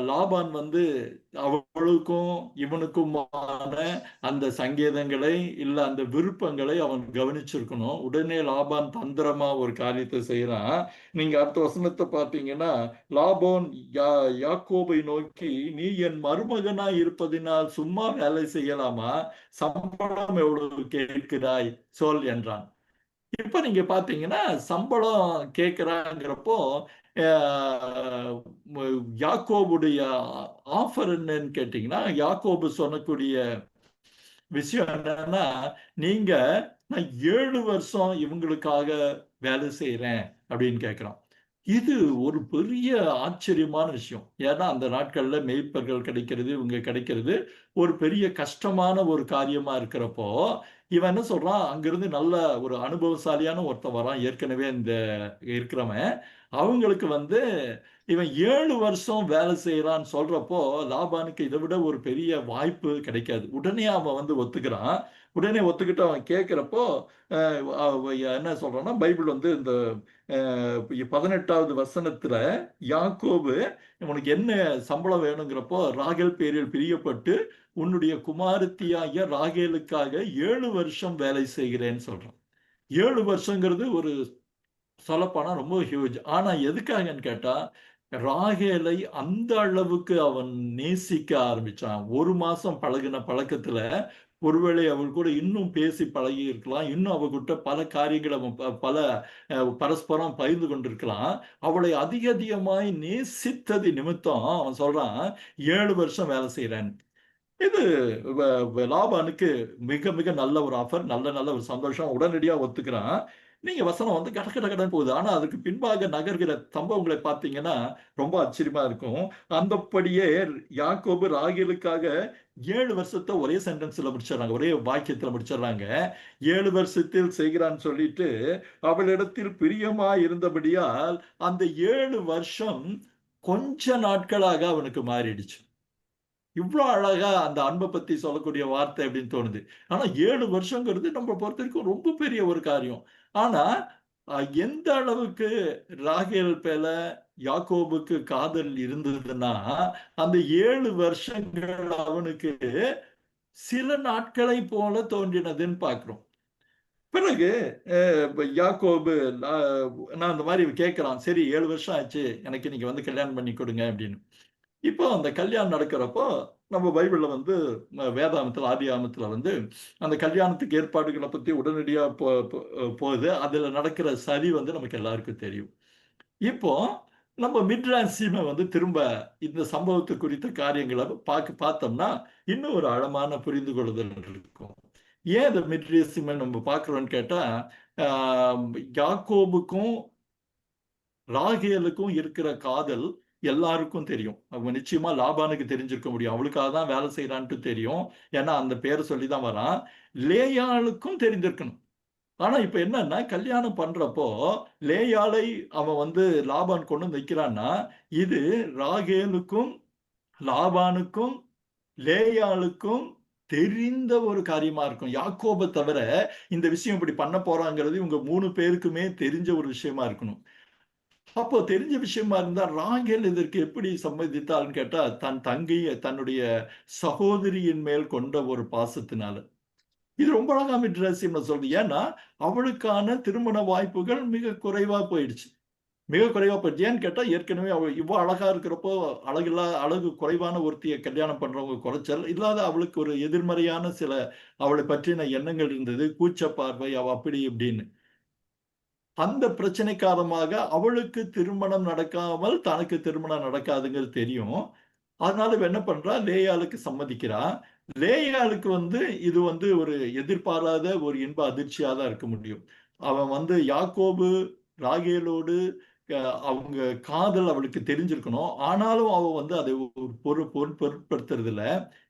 லாபான் வந்து அவளுக்கும் இவனுக்குமான அந்த சங்கேதங்களை இல்ல அந்த விருப்பங்களை அவன் கவனிச்சிருக்கணும். உடனே லாபான் தந்திரமா ஒரு காரியத்தை செய்யறான். நீங்க அடுத்த வசனத்தை பார்த்தீங்கன்னா, லாபான் யாக்கோபை நோக்கி, நீ என் மருமகனா இருப்பதினால் சும்மா வேலை செய்யலாமா? சம்பளம் எவ்வளவு கேட்கிறாய் சொல் என்றான். இப்ப நீங்க பாத்தீங்கன்னா சம்பளம் கேட்கிறாங்கிறப்போ யாக்கோபுடைய ஆஃபர் என்னன்னு கேட்டீங்கன்னா, யாக்கோபு சொல்லக்கூடிய விஷயம் என்னன்னா, நீங்க நான் 7 வருஷம் இவங்களுக்காக வேலை செய்யறேன் அப்படின்னு கேட்கிறான். இது ஒரு பெரிய ஆச்சரியமான விஷயம். ஏன்னா அந்த நாட்கள்ல மேய்ப்பர்கள் கிடைக்கிறது, இவங்க கிடைக்கிறது ஒரு பெரிய கஷ்டமான ஒரு காரியமா இருக்கிறப்போ, இவன் என்ன சொல்றான், அங்கிருந்து நல்ல ஒரு அனுபவசாலியான ஒருத்தன் வரான், ஏற்கனவே இந்த இருக்கிறவன். அவங்களுக்கு வந்து இவன் 7 வருஷம் வேலை செய்யறான்னு சொல்றப்போ, லாபானுக்கு இதை விட ஒரு பெரிய வாய்ப்பு கிடைக்காது. உடனே அவன் வந்து ஒத்துக்கிறான். உடனே ஒத்துக்கிட்டு அவன் கேட்கிறப்போ என்ன சொல்றான்னா, பைபிள் வந்து இந்த 18வது வசனத்துல யாக்கோபு உனக்கு என்ன சம்பளம் வேணுங்கிறப்போ, ராகேல் பேரில் பிரியப்பட்டு உன்னுடைய குமாரத்தியாகிய ராகேலுக்காக 7 வருஷம் வேலை செய்கிறேன்னு சொல்றான். 7 வருஷங்கிறது ஒரு சொல்லப்போனா ரொம்ப ஹியூஜ். ஆனா எதுக்காகன்னு கேட்டா, ராகேலை அந்த அளவுக்கு அவன் நேசிக்க ஆரம்பிச்சான். 1 மாசம் பழகின பழக்கத்துல ஒருவேளை அவள் கூட இன்னும் பேசி பழகி இருக்கலாம். இன்னும் அவகிட்ட பல காரியங்களை அவன் பல பரஸ்பரம் பகிர்ந்து கொண்டிருக்கலாம். அவளை அதிக அதிகமாய் நேசித்தது நிமித்தம் அவன் சொல்றான், 7 வருஷம் வேலை செய்யறேன். இது லாபானுக்கு மிக மிக நல்ல ஒரு ஆஃபர், நல்ல நல்ல ஒரு சந்தோஷம். உடனடியா ஒத்துக்கிறான். நீங்க வசனம் வந்து கட கட கடன்னு போகுது. ஆனா அதுக்கு பின்பாக நகர்கிற சம்பவங்களை பார்த்தீங்கன்னா ரொம்ப ஆச்சரியமா இருக்கும். அந்தப்படியே யாக்கோபு ராகேலுக்காக 7 வருஷத்தை ஒரே சென்டென்ஸ்ல முடிச்சிடுறாங்க. ஒரே வாக்கியத்துல முடிச்சிடுறாங்க. 7 வருஷத்தில் செய்கிறான்னு சொல்லிட்டு அவளிடத்தில் பிரியமா இருந்தபடியால் அந்த 7 வருஷம் கொஞ்ச நாட்களாக அவனுக்கு மாறிடுச்சு. இவ்வளோ அழகா அந்த அன்பை பத்தி சொல்லக்கூடிய வார்த்தை அப்படின்னு தோணுது. ஆனா 7 வருஷங்கிறது நம்ம பொறுத்த வரைக்கும் ரொம்ப பெரிய ஒரு காரியம். ஆனா எந்த அளவுக்கு ராகேல் பேல யாக்கோபுக்கு காதல் இருந்ததுன்னா, அந்த 7 வருஷங்கள் அவனுக்கு சில நாட்களை போல தோன்றினதுன்னு பார்க்கிறோம். பிறகு யாக்கோபு நான் அந்த மாதிரி கேட்கிறான். சரி 7 வருஷம் ஆச்சு, எனக்கு இன்னைக்கு வந்து கல்யாணம் பண்ணி கொடுங்க அப்படின்னு. இப்போ அந்த கல்யாணம் நடக்கிறப்போ நம்ம பைபிள்ல வந்து வேதாகமத்துல ஆதியாகமத்துல வந்து அந்த கல்யாணத்துக்கு ஏற்பாடுகளை பத்தி உடனடியா போகுது. அதுல நடக்கிற சதி வந்து நமக்கு எல்லாருக்கும் தெரியும். இப்போ நம்ம மிட்ரான்சிம வந்து திரும்ப இந்த சம்பவத்தை குறித்த காரியங்களை பார்த்தோம்னா இன்னும் ஒரு ஆழமான புரிந்து கொள்ளுதல் இருக்கும். ஏன் இந்த மிட்ரான்சிம நம்ம பார்க்கிறோம்னு கேட்டா, ஆஹ் யாக்கோபுக்கும் ராகேலுக்கும் இருக்கிற காதல் எல்லாருக்கும் தெரியும். அவங்க நிச்சயமா லாபானுக்கு தெரிஞ்சிருக்க முடியும். அவளுக்காக தான் வேலை செய்யறான்ட்டு தெரியும். ஏன்னா அந்த பேரை சொல்லி தான் வரான். லேயாளுக்கும் தெரிஞ்சிருக்கணும். ஆனா இப்ப என்னன்னா, கல்யாணம் பண்றப்போ லேயாளை அவன் வந்து லாபான் கொண்டு வந்து வைக்கிறான்னா, இது ராகேலுக்கும் லாபானுக்கும் லேயாளுக்கும் தெரிந்த ஒரு காரியமா இருக்கும். யாக்கோபை தவிர இந்த விஷயம் இப்படி பண்ண போறாங்கிறது இவங்க 3 பேருக்குமே தெரிஞ்ச ஒரு விஷயமா இருக்கணும். அப்போ தெரிஞ்ச விஷயமா இருந்தா ராகேல் இதற்கு எப்படி சம்மதித்தாள்னு கேட்டா, தன் தங்கைய தன்னுடைய சகோதரியின் மேல் கொண்ட ஒரு பாசத்தினால. இது ரொம்ப அழகா ரகசியம்னு சொல்றது. ஏன்னா அவளுக்கான திருமண வாய்ப்புகள் மிக குறைவா போயிடுச்சு. மிக குறைவா போயிடுச்சு. ஏன்னு கேட்டா ஏற்கனவே அவள் இவ்வளவு அழகா இருக்கிறப்போ அழகு குறைவான ஒருத்தியை கல்யாணம் பண்றவங்க குறைச்சல் இல்லாத அவளுக்கு ஒரு எதிர்மறையான சில அவளை பற்றின எண்ணங்கள் இருந்தது. கூச்ச பார்வை, அவ அப்படி இப்படின்னு. அந்த பிரச்சனை காரணமாக அவளுக்கு திருமணம் நடக்காமல் தனக்கு திருமணம் நடக்காதுங்கிறது தெரியும். அதனால இவ என்ன பண்றா, லேயாளுக்கு சம்மதிக்கிறா. லேயாளுக்கு இது ஒரு எதிர்பாராத ஒரு இன்ப அதிர்ச்சியா தான் இருக்க முடியும். அவன் யாக்கோபு, ராகேலோடு அ அவங்க காதல் அவளுக்கு தெரிஞ்சிருக்கணும். ஆனாலும் அவ அதை ஒரு பொருட்படுத்துறதில்ல.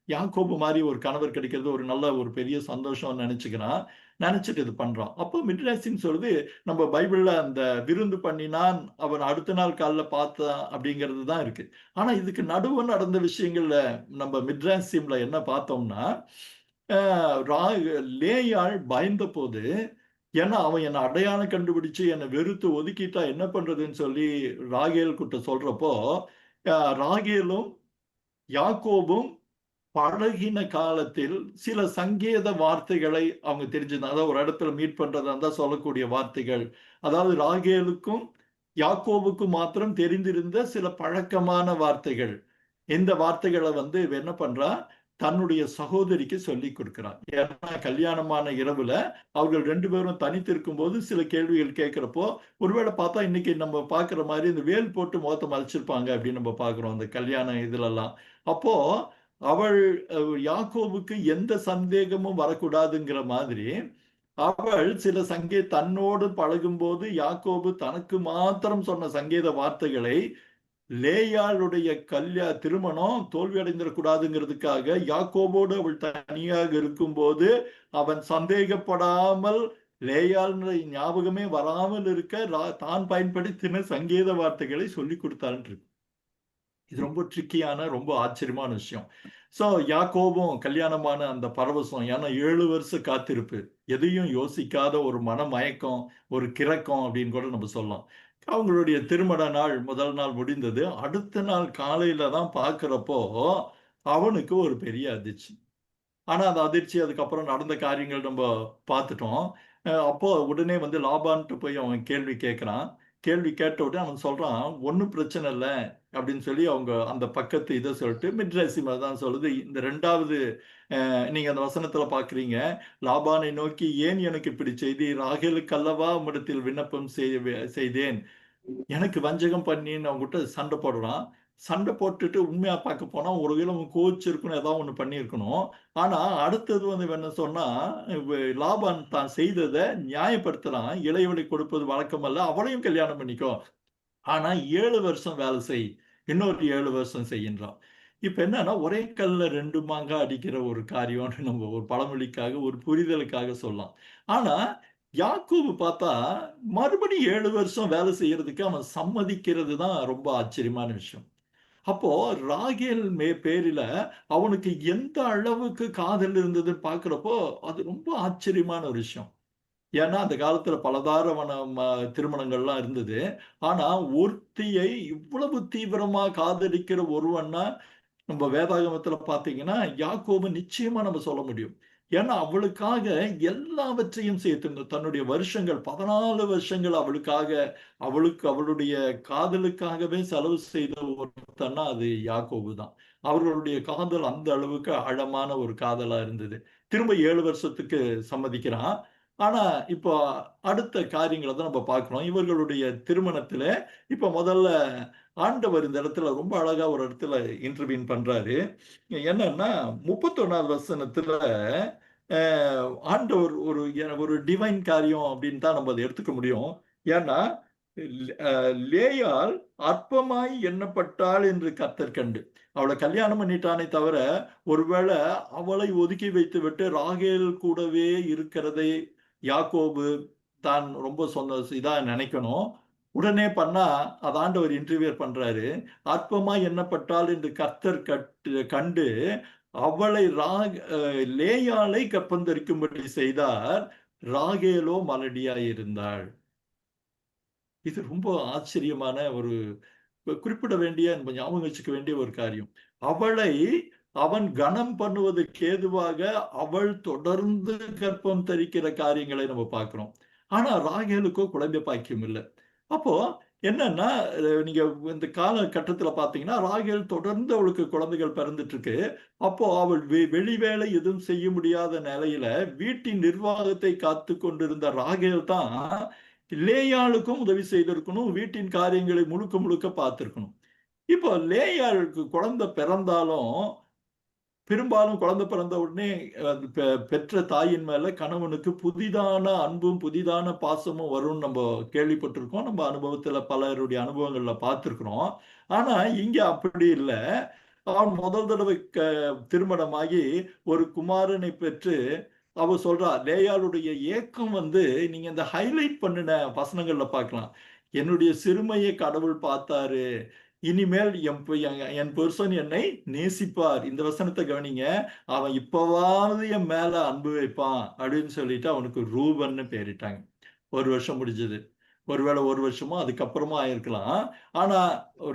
யாக்கோபு மாரி ஒரு கணவர் கிடைக்கிறது ஒரு நல்ல ஒரு பெரிய சந்தோஷம்னு நெனச்சுக்கிறான். நெனச்சுட்டு இது பண்றான். அப்போ மிட்ராசின்னு சொல்லுது, நம்ம பைபிள்ல அந்த விருந்து பண்ணினான், அவன் அடுத்த நாள் காலைல பார்த்தான் அப்படிங்கிறது தான் இருக்கு. ஆனா இதுக்கு நடுவுல நடந்த விஷயங்கள்ல நம்ம மிட்ராசிம்ல என்ன பார்த்தோம்னா, அ ரா லேயாள் பயந்தபோது, ஏன்னா அவன் என்ன அடையாளம் கண்டுபிடிச்சு என்ன வெறுத்து ஒதுக்கிட்டா என்ன பண்றதுன்னு சொல்லி ராகேல் கிட்ட சொல்றப்போ, ராகேலும், யாக்கோபும் பழகின காலத்தில் சில சங்கேத வார்த்தைகளை அவங்க தெரிஞ்சிருந்தாங்க. அதாவது ஒரு இடத்துல மீட் பண்றதா இருந்தா சொல்லக்கூடிய வார்த்தைகள். அதாவது ராகேலுக்கும், யாக்கோபுக்கும் மாத்திரம் தெரிந்திருந்த சில பழக்கமான வார்த்தைகள். இந்த வார்த்தைகள இவ என்ன பண்றா, தன்னுடைய சகோதரிக்கு சொல்லிக் கொடுக்கிறான். ஏன்னா கல்யாணமான இரவுல அவர்கள் 2 பேரும் தனித்து இருக்கும்போது சில கேள்விகள் கேட்கிறப்போ, ஒருவேளை பார்த்தா இன்னைக்கு நம்ம பார்க்கிற மாரி இந்த வேல் போட்டு முகத்த மறைச்சிருப்பாங்க அப்படின்னு நம்ம பார்க்கிறோம். அந்த கல்யாண இதுலலாம். அப்போ அவள் யாக்கோபுக்கு எந்த சந்தேகமும் வரக்கூடாதுங்கிற மாதிரி, அவள் சில தன்னோடு பழகும்போது யாக்கோபு தனக்கு மாத்திரம் சொன்ன சங்கேத வார்த்தைகளை லேயாளுடைய திருமணம் தோல்வி அடைந்திடக்கூடாதுங்கிறதுக்காக யாக்கோபோடு அவள் தனியாக இருக்கும்போது அவன் சந்தேகப்படாமல் லேயாள் ஞாபகமே வராமல் இருக்க தான் பயன்படுத்தின சங்கேத வார்த்தைகளை சொல்லிக் கொடுத்தாள். இது ரொம்ப ட்ரிக்கியான, ரொம்ப ஆச்சரியமான விஷயம். ஸோ யாக்கோபும் கல்யாணமான அந்த பரவசம். ஏன்னா 7 வருஷ காத்திருப்பு. எதையும் யோசிக்காத ஒரு மனமயக்கம், ஒரு கிறக்கம் அப்படின்னு கூட நம்ம சொல்லலாம். அவங்களுடைய திருமண நாள் முதல் நாள் முடிந்தது. அடுத்த நாள் காலையில தான் பார்க்கிறப்போ, அவனுக்கு ஒரு பெரிய அதிர்ச்சி. ஆனா, அந்த அதிர்ச்சி அதுக்கப்புறம் நடந்த காரியங்கள் நம்ப பார்த்துட்டோம். அப்போ உடனே லாபான்ட்ட போய் அவன் கேள்வி கேட்கிறான். கேள்வி கேட்ட உடனே அவன் சொல்றான், "ஒண்ணும் பிரச்சனை இல்ல." அப்படின்னு சொல்லி அவங்க அந்த பக்கத்து இத சொல்லிட்டு மிட்ராசிமா தான் சொல்லுது. இந்த 2வது நீங்க அந்த வசனத்துல பார்க்கிறீங்க. லாபானை நோக்கி, "ஏன் எனக்கு இப்படி செய்தீர்? ராகேலுக்கு அல்லவா உம்மிடத்தில் விண்ணப்பம் செய்தேன். எனக்கு வஞ்சகம் பண்ணின்னு அவன்கிட்ட சண்டை போடுறான். சண்டை போட்டுட்டு உண்மையா பார்க்க போனா, ஒருவேளை அவன் கோவிச்சிருக்கணும், ஏதாவது ஒண்ணு பண்ணியிருக்கணும். ஆனா, அடுத்தது இவன் என்ன சொன்னா, லாபான் தான் செய்தத நியாயப்படுத்துறான். இளையவளை கொடுப்பது வழக்கமல்ல. அவளையும் கல்யாணம் பண்ணிக்கோ. ஆனா 7 வருஷம் வேலை செய். இன்னொரு 7 வருஷம் செய்யின்றான். இப்ப என்னன்னா, ஒரே கல்லுல 2 மாங்கா அடிக்கிற ஒரு காரியம்னு நம்ம ஒரு பழமொழிக்காக, ஒரு புரிதலுக்காக சொல்லலாம். ஆனா, யாக்கோபு பார்த்தா, மறுபடியும் 7 வருஷம் வேலை செய்யறதுக்கு அவன் சம்மதிக்கிறது தான் ரொம்ப ஆச்சரியமான விஷயம். அப்போ ராகேல் பேரில அவனுக்கு எந்த அளவுக்கு காதல் இருந்ததுன்னு பார்க்கிறப்போ, அது ரொம்ப ஆச்சரியமான ஒரு விஷயம். ஏன்னா, அந்த காலத்துல பலதாரவண திருமணங்கள்லாம் இருந்தது. ஆனா, ஒருத்தியை இவ்வளவு தீவிரமா காதலிக்கிற ஒருவன்னா, நம்ம வேதாகமத்துல பார்த்தீங்கன்னா, யாக்கோபு நிச்சயமா நம்ம சொல்ல முடியும். ஏன்னா, அவளுக்காக எல்லாவற்றையும் சேர்த்து தன்னுடைய வருஷங்கள் 14 வருஷங்கள் அவளுக்காக, அவளுடைய காதலுக்காகவே செலவு செய்த ஒருத்தன்னா அது யாக்கோபு தான். அவர்களுடைய காதல் அந்த அளவுக்கு ஆழமான ஒரு காதலா இருந்தது. திரும்ப 7 வருஷத்துக்கு சம்மதிக்கிறான். ஆனா, இப்போ அடுத்த காரியங்கள தான் நம்ம பார்க்கிறோம். இவர்களுடைய திருமணத்தில இப்ப முதல்ல ஆண்டவர் இந்த இடத்துல ரொம்ப அழகா ஒரு இடத்துல இன்டர்வீன் பண்றாரு. என்னன்னா 31வது வசனத்துல அ ஆண்டவர் ஒரு டிவைன் காரியம் அப்படின்னு தான் நம்ம அத எடுத்துக்க முடியும். ஏன்னா, லேயாள் அற்பமாய் எண்ணப்பட்டாள் என்று கர்த்தர் கண்டு. அவள கல்யாணம் பண்ணிட்டானே தவிர, ஒருவேள அவளை ஒதுக்கி வைத்துவிட்டு ராகேல் கூடவே இருக்கிறதை யாக்கோபு தான் ரொம்ப இதா நினைக்கணும். உடனே பண்ணா, அத ஆண்டவர் இன்டர்வியர் பண்றாரு. அற்பமாய் எண்ணப்பட்டாள் என்று கர்த்தர் கண்டு, அவளை லேயாளை கர்ப்பந்தரிக்கும்படி செய்தார். ராகேலோ மலடியாய் இருந்தாள். இது ரொம்ப ஆச்சரியமான ஒரு குறிப்பிட வேண்டிய, நம்ம ஞாபகம் வச்சுக்க வேண்டிய ஒரு காரியம். அவளை அவன் கனம் பண்ணுவதற்கு ஏதுவாக அவள் தொடர்ந்து கர்ப்பம் தரிக்கிற காரியங்களை நம்ம பார்க்கிறோம். ஆனா ராகேலுக்கோ குழந்தை பாக்கியம் இல்ல. அப்போ என்னன்னா, நீங்க இந்த காலகட்டத்துல பார்த்தீங்கன்னா, ராகேல் தொடர்ந்து அவளுக்கு குழந்தைகள் பிறந்துட்டு இருக்கு. அப்போ அவள் வெளி வேலை எதுவும் செய்ய முடியாத நிலையில வீட்டின் நிர்வாகத்தை காத்துக் கொண்டிருந்த ராகேல் தான் லேயாளுக்கும் உதவி செய்திருக்கணும், வீட்டின் காரியங்களை முழுக்க முழுக்க பார்த்திருக்கணும். இப்போ லேயாளுக்கு குழந்தை பிறந்தாலும் பெரும்பாலும் குழந்தை பிறந்த உடனே பெற்ற தாயின் மேல கணவனுக்கு புதிதான அன்பும் புதிதான பாசமும் வரும்னு நம்ம கேள்விப்பட்டிருக்கோம். நம்ம அனுபவத்துல பலருடைய அனுபவங்கள்ல பார்த்திருக்கிறோம். ஆனா இங்க அப்படி இல்லை. அவன் முதல் தடவை திருமணமாகி ஒரு குமாரனை பெற்று அவ சொல்றா. லேயாளுடைய ஏக்கம் நீங்க இந்த ஹைலைட் பண்ணின வசனங்கள்ல பார்க்கலாம். என்னுடைய சிறுமையை கடவுள் பார்த்தாரு, இனிமேல் என் புருஷன் என்னை நேசிப்பார். இந்த வசனத்தை கவனிங்க. அவன் இப்பவாவது என் மேல அன்பு வைப்பான் அப்படின்னு சொல்லிட்டு அவனுக்கு ரூபன்னு பேரிட்டாங்க. 1 வருஷம் முடிஞ்சது. ஒருவேளை 1 வருஷமோ அதுக்கப்புறமா ஆயிருக்கலாம். ஆனா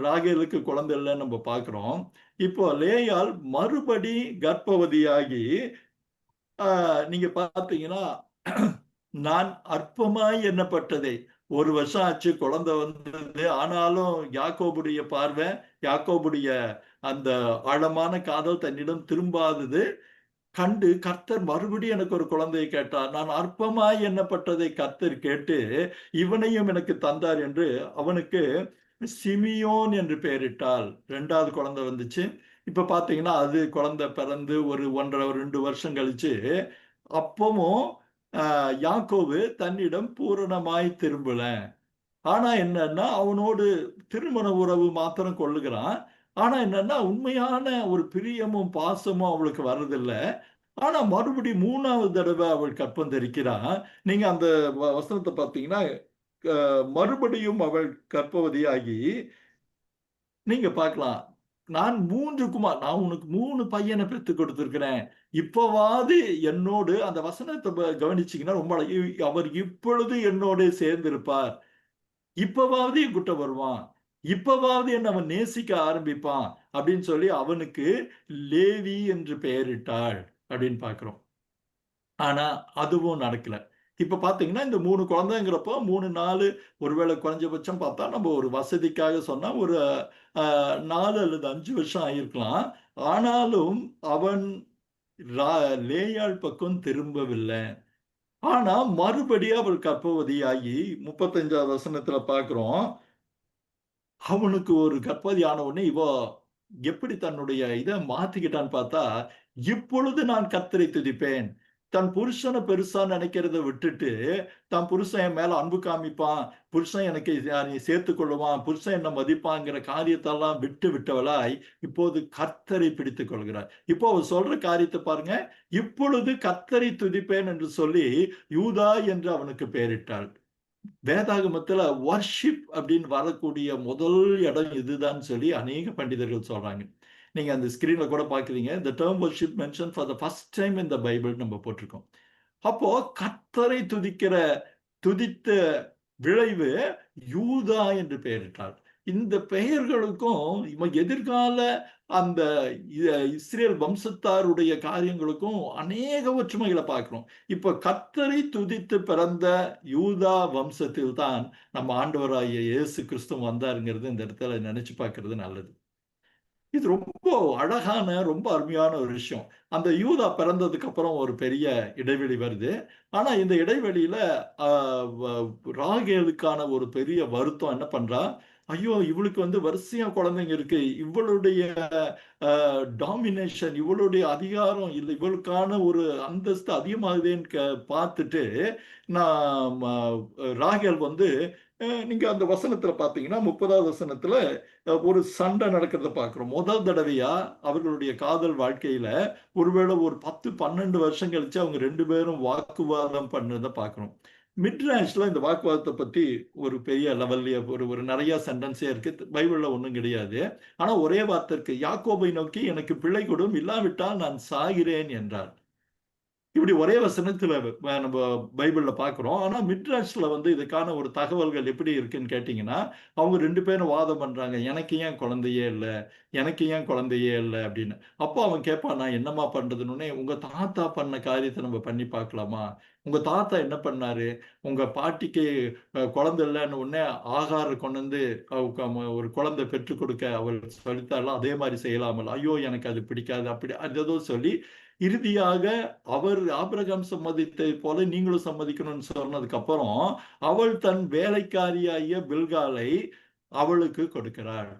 ராகேலுக்கு குழந்தை இல்லைன்னு நம்ம பார்க்கிறோம். இப்போ லேயாள் மறுபடி கர்ப்பவதியாகி நீங்க பார்த்தீங்கன்னா நான் அற்பமாய் எண்ணப்பட்டதே. 1 வருஷம் ஆச்சு குழந்தை வந்தது. ஆனாலும் யாக்கோபுடைய பார்வை, யாக்கோபுடைய அந்த ஆழமான காதல் தன்னிடம் திரும்பாதது கண்டு கர்த்தர் மறுபடியும் எனக்கு ஒரு குழந்தையை கேட்டார். நான் அற்பமாய் எண்ணப்பட்டதை கர்த்தர் கேட்டு இவனையும் எனக்கு தந்தார் என்று அவனுக்கு சிமியோன் என்று பெயரிட்டாள். 2வது குழந்தை வந்துச்சு. இப்ப பாத்தீங்கன்னா அது குழந்தை பிறந்து ஒரு 1.5 2 வருஷம் கழிச்சு அப்பவும் யாக்கோபு தன்னிடம் பூரணமாய் திரும்பல. ஆனா என்னன்னா அவனோடு திருமண உறவு மாத்திரம் கொள்ளுகிறான். ஆனா என்னன்னா உண்மையான ஒரு பிரியமும் பாசமும் அவளுக்கு வர்றதில்லை. ஆனா மறுபடியும் 3வது தடவை அவள் கற்பம் தரிக்கிறான். நீங்க அந்த வசனத்தை பார்த்தீங்கன்னா மறுபடியும் அவள் கர்ப்பவதியாகி நீங்க பார்க்கலாம். நான் உனக்கு 3 பையனை பெத்து கொடுத்திருக்கிறேன். இப்பவாது என்னோடு அந்த வசனத்தை கவனிச்சீங்கன்னா ரொம்ப அவர் இப்பொழுது என்னோடு சேர்ந்திருப்பார். இப்பவாவது என்கிட்ட வருவான். இப்பவாவது என்ன அவன் நேசிக்க ஆரம்பிப்பான் அப்படின்னு சொல்லி அவனுக்கு லேவி என்று பெயரிட்டாள் அப்படின்னு பார்க்கிறோம். ஆனா அதுவும் நடக்கல. இப்ப பாத்தீங்கன்னா இந்த 3 குழந்தைங்கிறப்போ 3 4 ஒருவேளை குறைஞ்சபட்சம் பார்த்தா நம்ம ஒரு வசதிக்காக சொன்னா ஒரு 4 அல்லது 5 வருஷம் ஆயிருக்கலாம். ஆனாலும் அவன் லேயாள் பக்கம் திரும்பவில்லை. ஆனா மறுபடியும் அவள் கர்ப்பவதியாகி 35வது வசனத்துல பார்க்கிறோம். அவனுக்கு ஒரு கர்ப்பவதி ஆன உடனே இவ எப்படி தன்னுடைய இதை மாத்திக்கிட்டான்னு பார்த்தா, இப்பொழுது நான் கர்த்தரை துதிப்பேன். தன் புருஷனை பெருசா நினைக்கிறத விட்டுட்டு, தன் புருஷன் என் மேல அன்பு காமிப்பான், புருஷன் எனக்கு சேர்த்துக் கொள்ளுவான், புருஷன் என்ன மதிப்பாங்கிற காரியத்தெல்லாம் விட்டு விட்டவளாய் இப்போது கர்த்தரை பிடித்துக் கொள்கிறார். இப்போ அவர் சொல்ற காரியத்தை பாருங்க. இப்பொழுது கர்த்தரை துதிப்பேன் என்று சொல்லி யூதா என்று அவனுக்கு பெயரிட்டாள். வேதாகமத்துல வர்ஷிப் அப்படின்னு வரக்கூடிய முதல் இடம் இதுதான் சொல்லி அநேக பண்டிதர்கள் சொல்றாங்க. நீங்க அந்த ஸ்கிரீன்ல கூட பாக்குறீங்க. the term worship mentioned for the first time in the Bible நம்ம போட்டிருக்கோம். அப்போ கர்த்தரை துதித்த விளைவு யூதா என்று பெயரிட்டார். இந்த பெயர்களுக்கும் எதிர்கால அந்த இஸ்ரேல் வம்சத்தாருடைய காரியங்களுக்கும் அநேக ஒற்றுமைகளை பார்க்கிறோம். இப்ப கர்த்தரை துதித்து பிறந்த யூதா வம்சத்தில் தான் நம்ம ஆண்டவராகிய இயேசு கிறிஸ்து வந்தாருங்கிறது இந்த இடத்துல நினைச்சு பார்க்கிறது நல்லது. இது ரொம்ப அழகான ரொம்ப அருமையான ஒரு விஷயம். அந்த யூதா பிறந்ததுக்கு அப்புறம் ஒரு பெரிய இடைவெளி வருது. ஆனா இந்த இடைவெளியில ராகேலுக்கான ஒரு பெரிய வருத்தம் என்ன பண்றா, ஐயோ இவளுக்கு வரிசையா குழந்தைங்க இருக்கு, இவளுடைய டாமினேஷன், இவளுடைய அதிகாரம் இல்லை, இவளுக்கான ஒரு அந்தஸ்து அதிகமாகுதுன்னு பார்த்துட்டு நான் ராகேல் நீங்க அந்த வசனத்துல பாத்தீங்கன்னா 30வது வசனத்துல ஒரு சண்டை நடக்கிறத பார்க்கிறோம். முதல் தடவையா அவர்களுடைய காதல் வாழ்க்கையில ஒருவேளை ஒரு 10 12 வருஷம் கழிச்சு அவங்க 2 பேரும் வாக்குவாதம் பண்ணதை பார்க்கிறோம். மிட்ராஷ்ல இந்த வாக்குவாதத்தை பத்தி ஒரு பெரிய லெவல்ல ஒரு நிறைய சென்டென்ஸே இருக்கு. பைபிள்ல ஒண்ணும் கிடையாது. ஆனா ஒரே வார்த்தை இருக்கு. யாக்கோபை நோக்கி எனக்கு பிள்ளை கொடும், இல்லாவிட்டால் நான் சாகிறேன் என்றார். இப்படி ஒரே வசனத்துல நம்ம பைபிள்ல பாக்குறோம். ஆனா மிட்ராஷ்ல இதுக்கான ஒரு தகவல்கள் எப்படி இருக்குன்னு கேட்டீங்கன்னா, அவங்க 2 பேரும் வாதம் பண்றாங்க. எனக்கு ஏன் குழந்தையே இல்லை, எனக்கு ஏன் குழந்தையே இல்லை அப்படின்னு. அப்போ அவன் கேட்பான், நான் என்னமா பண்றதுன்னு. உங்க தாத்தா பண்ண காரியத்தை நம்ம பண்ணி பார்க்கலாமா? உங்க தாத்தா என்ன பண்ணாரு? உங்க பாட்டிக்கு குழந்தை இல்லைன்னு உடனே ஆகார கொண்டு ஒரு குழந்தை பெற்றுக் கொடுக்க அவள் சொல்லித்தாலும் அதே மாதிரி செய்யலாமல். ஐயோ எனக்கு அது பிடிக்காது அப்படி அது ஏதோ சொல்லி இறுதியாக அவர் ஆபிரகாம் சம்மதித்தை போல நீங்களும் சம்மதிக்கணும்னு சொன்னதுக்கு அப்புறம் அவள் தன் வேலைக்காரியாகிய பில்காலை அவளுக்கு கொடுக்கிறாள்.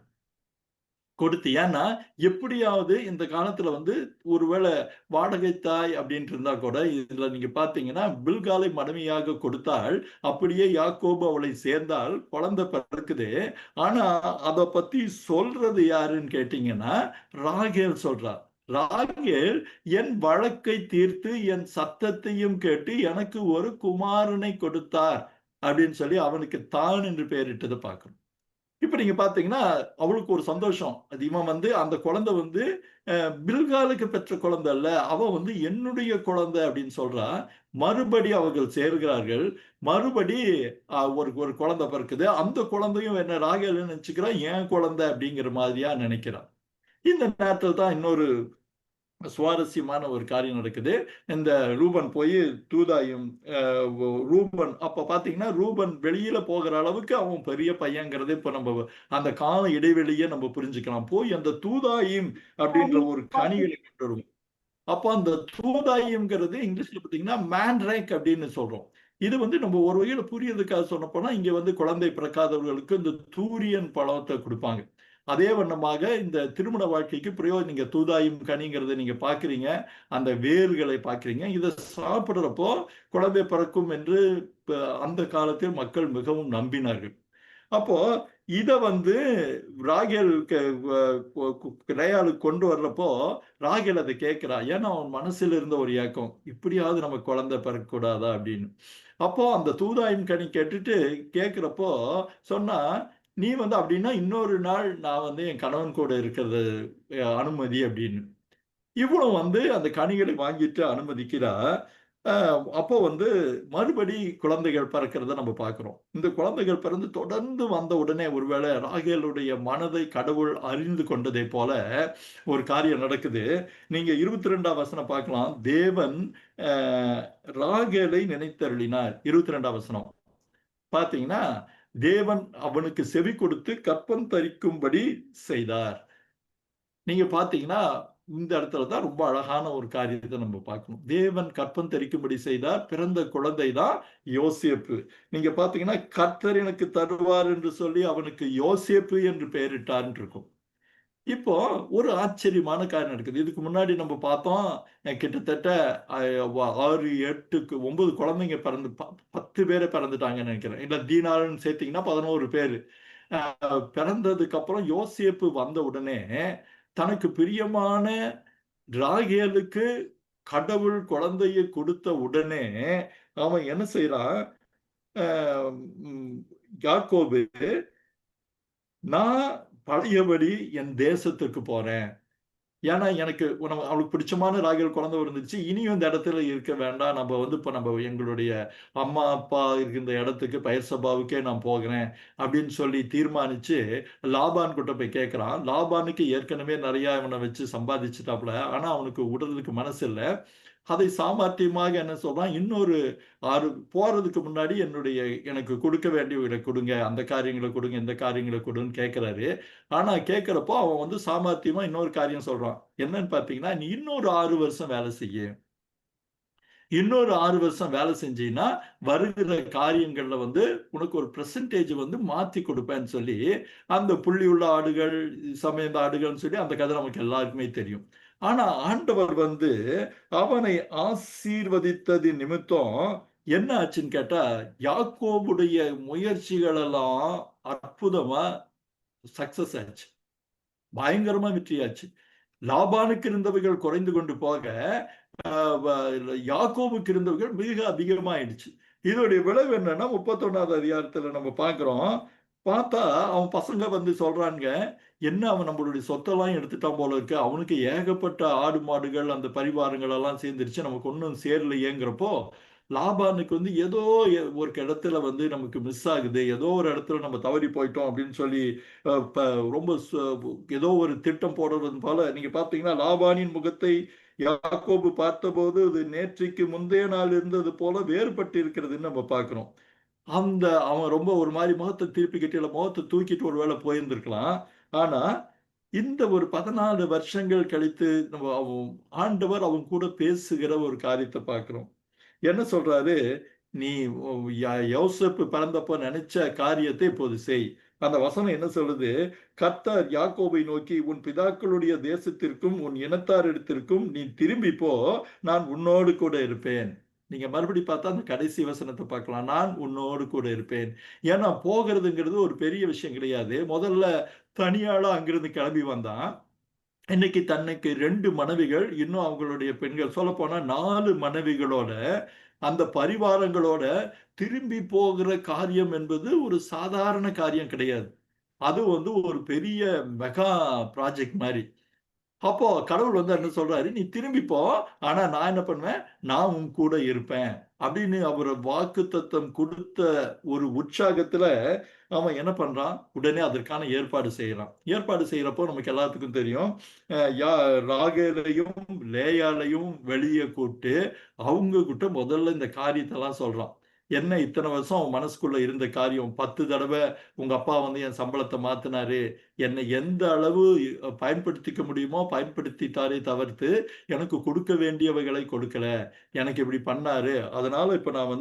கொடுத்து ஏன்னா எப்படியாவது இந்த காலத்துல வந்து ஒருவேளை வாடகை தாய் அப்படின்ட்டு இருந்தா கூட இதுல நீங்க பாத்தீங்கன்னா பில்காலை மனைவியாக கொடுத்தால் அப்படியே யாக்கோபு அவளை சேர்ந்தால் குழந்தை பிறக்குது. ஆனா அத பத்தி சொல்றது யாருன்னு கேட்டீங்கன்னா ராகேல் சொல்றா. ராகேல் என் வழக்கை தீர்த்து என் சத்தத்தையும் கேட்டு எனக்கு ஒரு குமாரனை கொடுத்தார் அப்படின்னு சொல்லி அவனுக்கு தான் என்று பெயரிட்டதை பார்க்கணும். இப்ப நீங்க பாத்தீங்கன்னா அவளுக்கு ஒரு சந்தோஷம். அது இவன் வந்து அந்த குழந்தை வந்து பில்காலுக்கு பெற்ற குழந்தை அல்ல, அவ வந்து என்னுடைய குழந்தை அப்படின்னு சொல்றா. மறுபடி அவர்கள் சேர்கிறார்கள். மறுபடி ஒரு ஒரு குழந்தை பிறக்குது. அந்த குழந்தையும் என்ன ராகேல் நினைச்சுக்கிறா என் குழந்தை அப்படிங்கிற மாதிரியா நினைக்கிறான். இந்த நேரத்தில் தான் இன்னொரு சுவாரஸ்யமான ஒரு காரியம் நடக்குது. இந்த ரூபன் போய் தூதாயும் ரூபன் அப்ப பாத்தீங்கன்னா ரூபன் வெளியில போகிற அளவுக்கு அவன் பெரிய பையங்கிறது இப்ப நம்ம அந்த கால இடைவெளியை நம்ம புரிஞ்சுக்கலாம். போய் அந்த தூதாயும் அப்படின்ற ஒரு கனிகளை கொண்டு வரும். அப்போ அந்த தூதாயம்ங்கிறது இங்கிலீஷ்ல பாத்தீங்கன்னா மேண்ட்ரேக் அப்படின்னு சொல்றோம். இது வந்து நம்ம ஒரு வகையில புரியறதுக்காக சொன்ன போனா இங்க வந்து குழந்தை பிறக்காதவர்களுக்கு இந்த தூரியன் பழத்தை கொடுப்பாங்க. அதே வண்ணமாக இந்த திருமண வாழ்க்கைக்கு பிரயோஜனம் நீங்க தூதாயும் கனிங்கிறத நீங்க பாக்குறீங்க. அந்த வேர்களை பாக்குறீங்க. இதை சாப்பிடுறப்போ குழந்தை பிறக்கும் என்று அந்த காலத்தில் மக்கள் மிகவும் நம்பினார்கள். அப்போ இத வந்து ராகேல் லேயாளுக்கு கொண்டு வர்றப்போ ராகேல் அதை கேட்கிறா. ஏன்னா அவன் மனசுல இருந்த ஒரு ஏக்கம் இப்படியாவது நம்ம குழந்தை பிறக்க கூடாதா அப்படின்னு. அப்போ அந்த தூதாயும் கனி கேட்டுட்டு கேட்கிறப்போ சொன்னா நீ வந்து அப்படின்னா இன்னொரு நாள் நான் வந்து என் கணவன் கூட இருக்கிறது அனுமதி அப்படின்னு. இவளும் வந்து அந்த கனிகளை வாங்கிட்டு அனுமதிக்கிறா. அப்போ வந்து மறுபடி குழந்தைகள் பிறக்கிறத நம்ம பார்க்கிறோம். இந்த குழந்தைகள் பிறந்து தொடர்ந்து வந்த உடனே ஒருவேளை ராகேலுடைய மனதை கடவுள் அறிந்து கொண்டதை போல ஒரு காரியம் நடக்குது. நீங்க 22ஆம் வசனம் பார்க்கலாம். தேவன் ராகேலை நினைத்தருளினார். 22ஆம் வசனம் பாத்தீங்கன்னா தேவன் அவனுக்கு செவி கொடுத்து கற்பம் தரிக்கும்படி செய்தார். நீங்க பாத்தீங்கன்னா இந்த இடத்துல தான் ரொம்ப அழகான ஒரு காரியத்தை நம்ம பார்க்கணும். தேவன் கற்பம் தரிக்கும்படி செய்தார். பிறந்த குழந்தை தான் யோசேப்பு. நீங்க பாத்தீங்கன்னா கர்த்தர் எனக்கு தருவார் என்று சொல்லி அவனுக்கு யோசேப்பு என்று பெயரிட்டார் இருக்கும். இப்போ ஒரு ஆச்சரியமான காரியம் நடக்குது. இதுக்கு முன்னாடி நம்ம பார்த்தோம் கிட்டத்தட்ட 6, 8, 9 குழந்தைங்க பிறந்து 10 பேரை பிறந்துட்டாங்கன்னு நினைக்கிறேன். இல்ல தீனான்னு சேர்த்தீங்கன்னா 11 பேரு. பிறந்ததுக்கு அப்புறம் யோசேப்பு வந்த உடனே தனக்கு பிரியமான ராகேலுக்கு கடவுள் குழந்தையை கொடுத்த உடனே அவன் என்ன செய்யறான்? யாக்கோபு நான் பழையபடி என் தேசத்துக்கு போறேன். ஏன்னா எனக்கு அவளுக்கு பிடிச்சமான ராகேல் குழந்தை இருந்துச்சு. இனியும் இந்த இடத்துல இருக்க வேண்டாம். நம்ம வந்து இப்ப நம்ம எங்களுடைய அம்மா அப்பா இருக்கின்ற இடத்துக்கு பெயர் சபாவுக்கே நான் போகிறேன் அப்படின்னு சொல்லி தீர்மானிச்சு லாபான் கிட்ட போய் கேட்கிறான். லாபானுக்கு ஏற்கனவே நிறைய இவனை வச்சு சம்பாதிச்சுட்டாப்புல. ஆனா அவனுக்கு விடுறதுக்கு மனசு இல்லை. அதை சாமர்த்தியமாக என்ன சொல்றான், இன்னொரு 6 போறதுக்கு முன்னாடி எனக்கு கொடுக்க வேண்டியவங்களை கொடுங்க, அந்த காரியங்களை கொடுங்க, இந்த காரியங்களை கொடுன்னு கேட்கிறாரு. ஆனா கேட்கிறப்போ அவன் வந்து சாமர்த்தியமா இன்னொரு காரியம் சொல்றான். என்னன்னு பாத்தீங்கன்னா, நீ இன்னொரு 6 வருஷம் வேலை செய்ய. இன்னொரு 6 வருஷம் வேலை செஞ்சீங்கன்னா வருகிற காரியங்கள்ல வந்து உனக்கு ஒரு பெர்சன்டேஜ் வந்து மாத்தி கொடுப்பேன்னு சொல்லி அந்த புள்ளி உள்ள ஆடுகள் சமயந்த ஆடுகள்னு சொல்லி அந்த கதை நமக்கு எல்லாருக்குமே தெரியும். ஆனா ஆண்டவர் வந்து அவனை ஆசீர்வதித்தது நிமித்தம் என்ன ஆச்சுன்னு கேட்டா யாக்கோபுடைய முயற்சிகள் எல்லாம் அற்புதமா சக்சஸ் ஆச்சு. பயங்கரமா வெற்றியாச்சு. லாபானுக்கு இருந்தவைகள் குறைந்து கொண்டு போக யாக்கோபுக்கு இருந்தவர்கள் மிக அதிகமாயிடுச்சு. இதோடைய விளைவு என்னன்னா 31வது அதிகாரத்துல நம்ம பார்க்கிறோம். பார்த்தா அவன் பசங்க வந்து சொல்றாங்க, என்ன அவன் நம்மளுடைய சொத்தெல்லாம் எடுத்துட்டான் போல இருக்கு. அவனுக்கு ஏகப்பட்ட ஆடு மாடுகள் அந்த பரிவாரங்கள் எல்லாம் சேர்ந்துருச்சு. நமக்கு ஒன்றும் சேரலையேங்கிறப்போ லாபானுக்கு வந்து ஏதோ ஒரு இடத்துல வந்து நமக்கு மிஸ் ஆகுது. ஏதோ ஒரு இடத்துல நம்ம தவறி போயிட்டோம் அப்படின்னு சொல்லி ரொம்ப ஏதோ ஒரு திட்டம் போடுறது போல நீங்க பாத்தீங்கன்னா லாபானின் முகத்தை யாக்கோபு பார்த்தபோது அது நேற்றைக்கு முந்தைய நாள் இருந்தது போல வேறுபட்டு இருக்கிறதுன்னு நம்ம பார்க்கிறோம். அவன் ரொம்ப ஒரு மாதிரி முகத்தை திருப்பி கட்டியில முகத்தை தூக்கிட்டு ஒரு வேளை போயிருந்திருக்கலாம். ஆனா இந்த ஒரு 14 வருஷங்கள் கழித்து ஆண்டவர் அவங்க கூட பேசுகிற ஒரு காரியத்தை பார்க்கிறோம். என்ன சொல்றாரு? நீ யோசேப்பு பிறந்தப்ப நினைச்ச காரியத்தை இப்போது செய். அந்த வசனம் என்ன சொல்லுது? கர்த்தர் யாக்கோபை நோக்கி, உன் பிதாக்களுடைய தேசத்திற்கும் உன் இனத்தாரிடத்திற்கும் நீ திரும்பி போ, நான் உன்னோடு கூட இருப்பேன். நீங்க மறுபடி பார்த்தா அந்த கடைசி வசனத்தை பார்க்கலாம். நான் உன்னோடு கூட இருப்பேன். ஏன்னா போகிறதுங்கிறது ஒரு பெரிய விஷயம் கிடையாது. முதல்ல தனியாளா அங்கிருந்து கிளம்பி வந்தான். இன்னைக்கு தன்னைக்கு 2 மனைவிகள், இன்னும் அவங்களுடைய பெண்கள், சொல்லப்போனா 4 மனைவிகளோட, அந்த பரிவாரங்களோட திரும்பி போகிற காரியம் என்பது ஒரு சாதாரண காரியம் கிடையாது. அது ஒரு பெரிய மெகா ப்ராஜெக்ட் மாரி. அப்போ கடவுள் என்ன சொல்றாரு, நீ திரும்பி போ. ஆனா நான் என்ன பண்ணுவேன், நான் உன் கூட இருப்பேன். அப்படின்னு அவர் வாக்குத்தத்தம் கொடுத்த ஒரு உற்சாகத்துல அவன் என்ன பண்றான், உடனே அதற்கான ஏற்பாடு செய்யறான். ஏற்பாடு செய்யறப்போ நமக்கு எல்லாத்துக்கும் தெரியும். ராகேலையும் லேயாலையும் வெளியே கூப்பிட்டு அவங்க கிட்ட முதல்ல இந்த காரியத்தெல்லாம் சொல்றான். என்ன இத்தனை வருஷம் அவன் மனசுக்குள்ள இருந்த காரியம், 10 தடவை உங்க அப்பா என் சம்பளத்தை மாத்தினாரு, என்னை எந்த அளவு பயன்படுத்திக்க முடியுமோ பயன்படுத்திட்டாரே தவிர்த்து எனக்கு கொடுக்க வேண்டியவைகளை கொடுக்கல, எனக்கு இப்படி பண்ணாரு. அதனால இப்ப நான்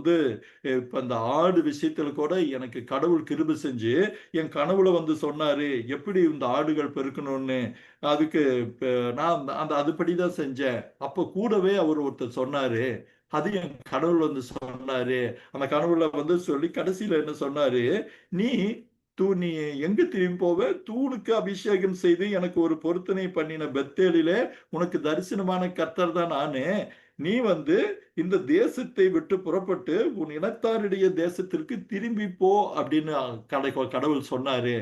இப்ப அந்த ஆடு விஷயத்துல கூட எனக்கு கடவுள் கிருபை செஞ்சு என் கனவுல சொன்னாரு எப்படி இந்த ஆடுகள் பெருக்கணும்னு. அதுக்கு நான் அந்த அதுபடிதான் செஞ்சேன். அப்ப கூடவே அவர் ஒருத்தர் சொன்னாரு, அது என் கடவுள் சொன்னாரு. அந்த கனவுல சொல்லி கடைசியில என்ன சொன்னாரு, நீ நீ எங்க திரும்பி போவ, தூணுக்கு அபிஷேகம் செய்து எனக்கு ஒரு பொருத்தனை பண்ணின பெத்தேலிலே உனக்கு தரிசனமான கர்த்தர் தான் நானு. நீ இந்த தேசத்தை விட்டு புறப்பட்டு உன் இனத்தாருடைய தேசத்திற்கு திரும்பி போ அப்படின்னு கடவுள் சொன்னாரு.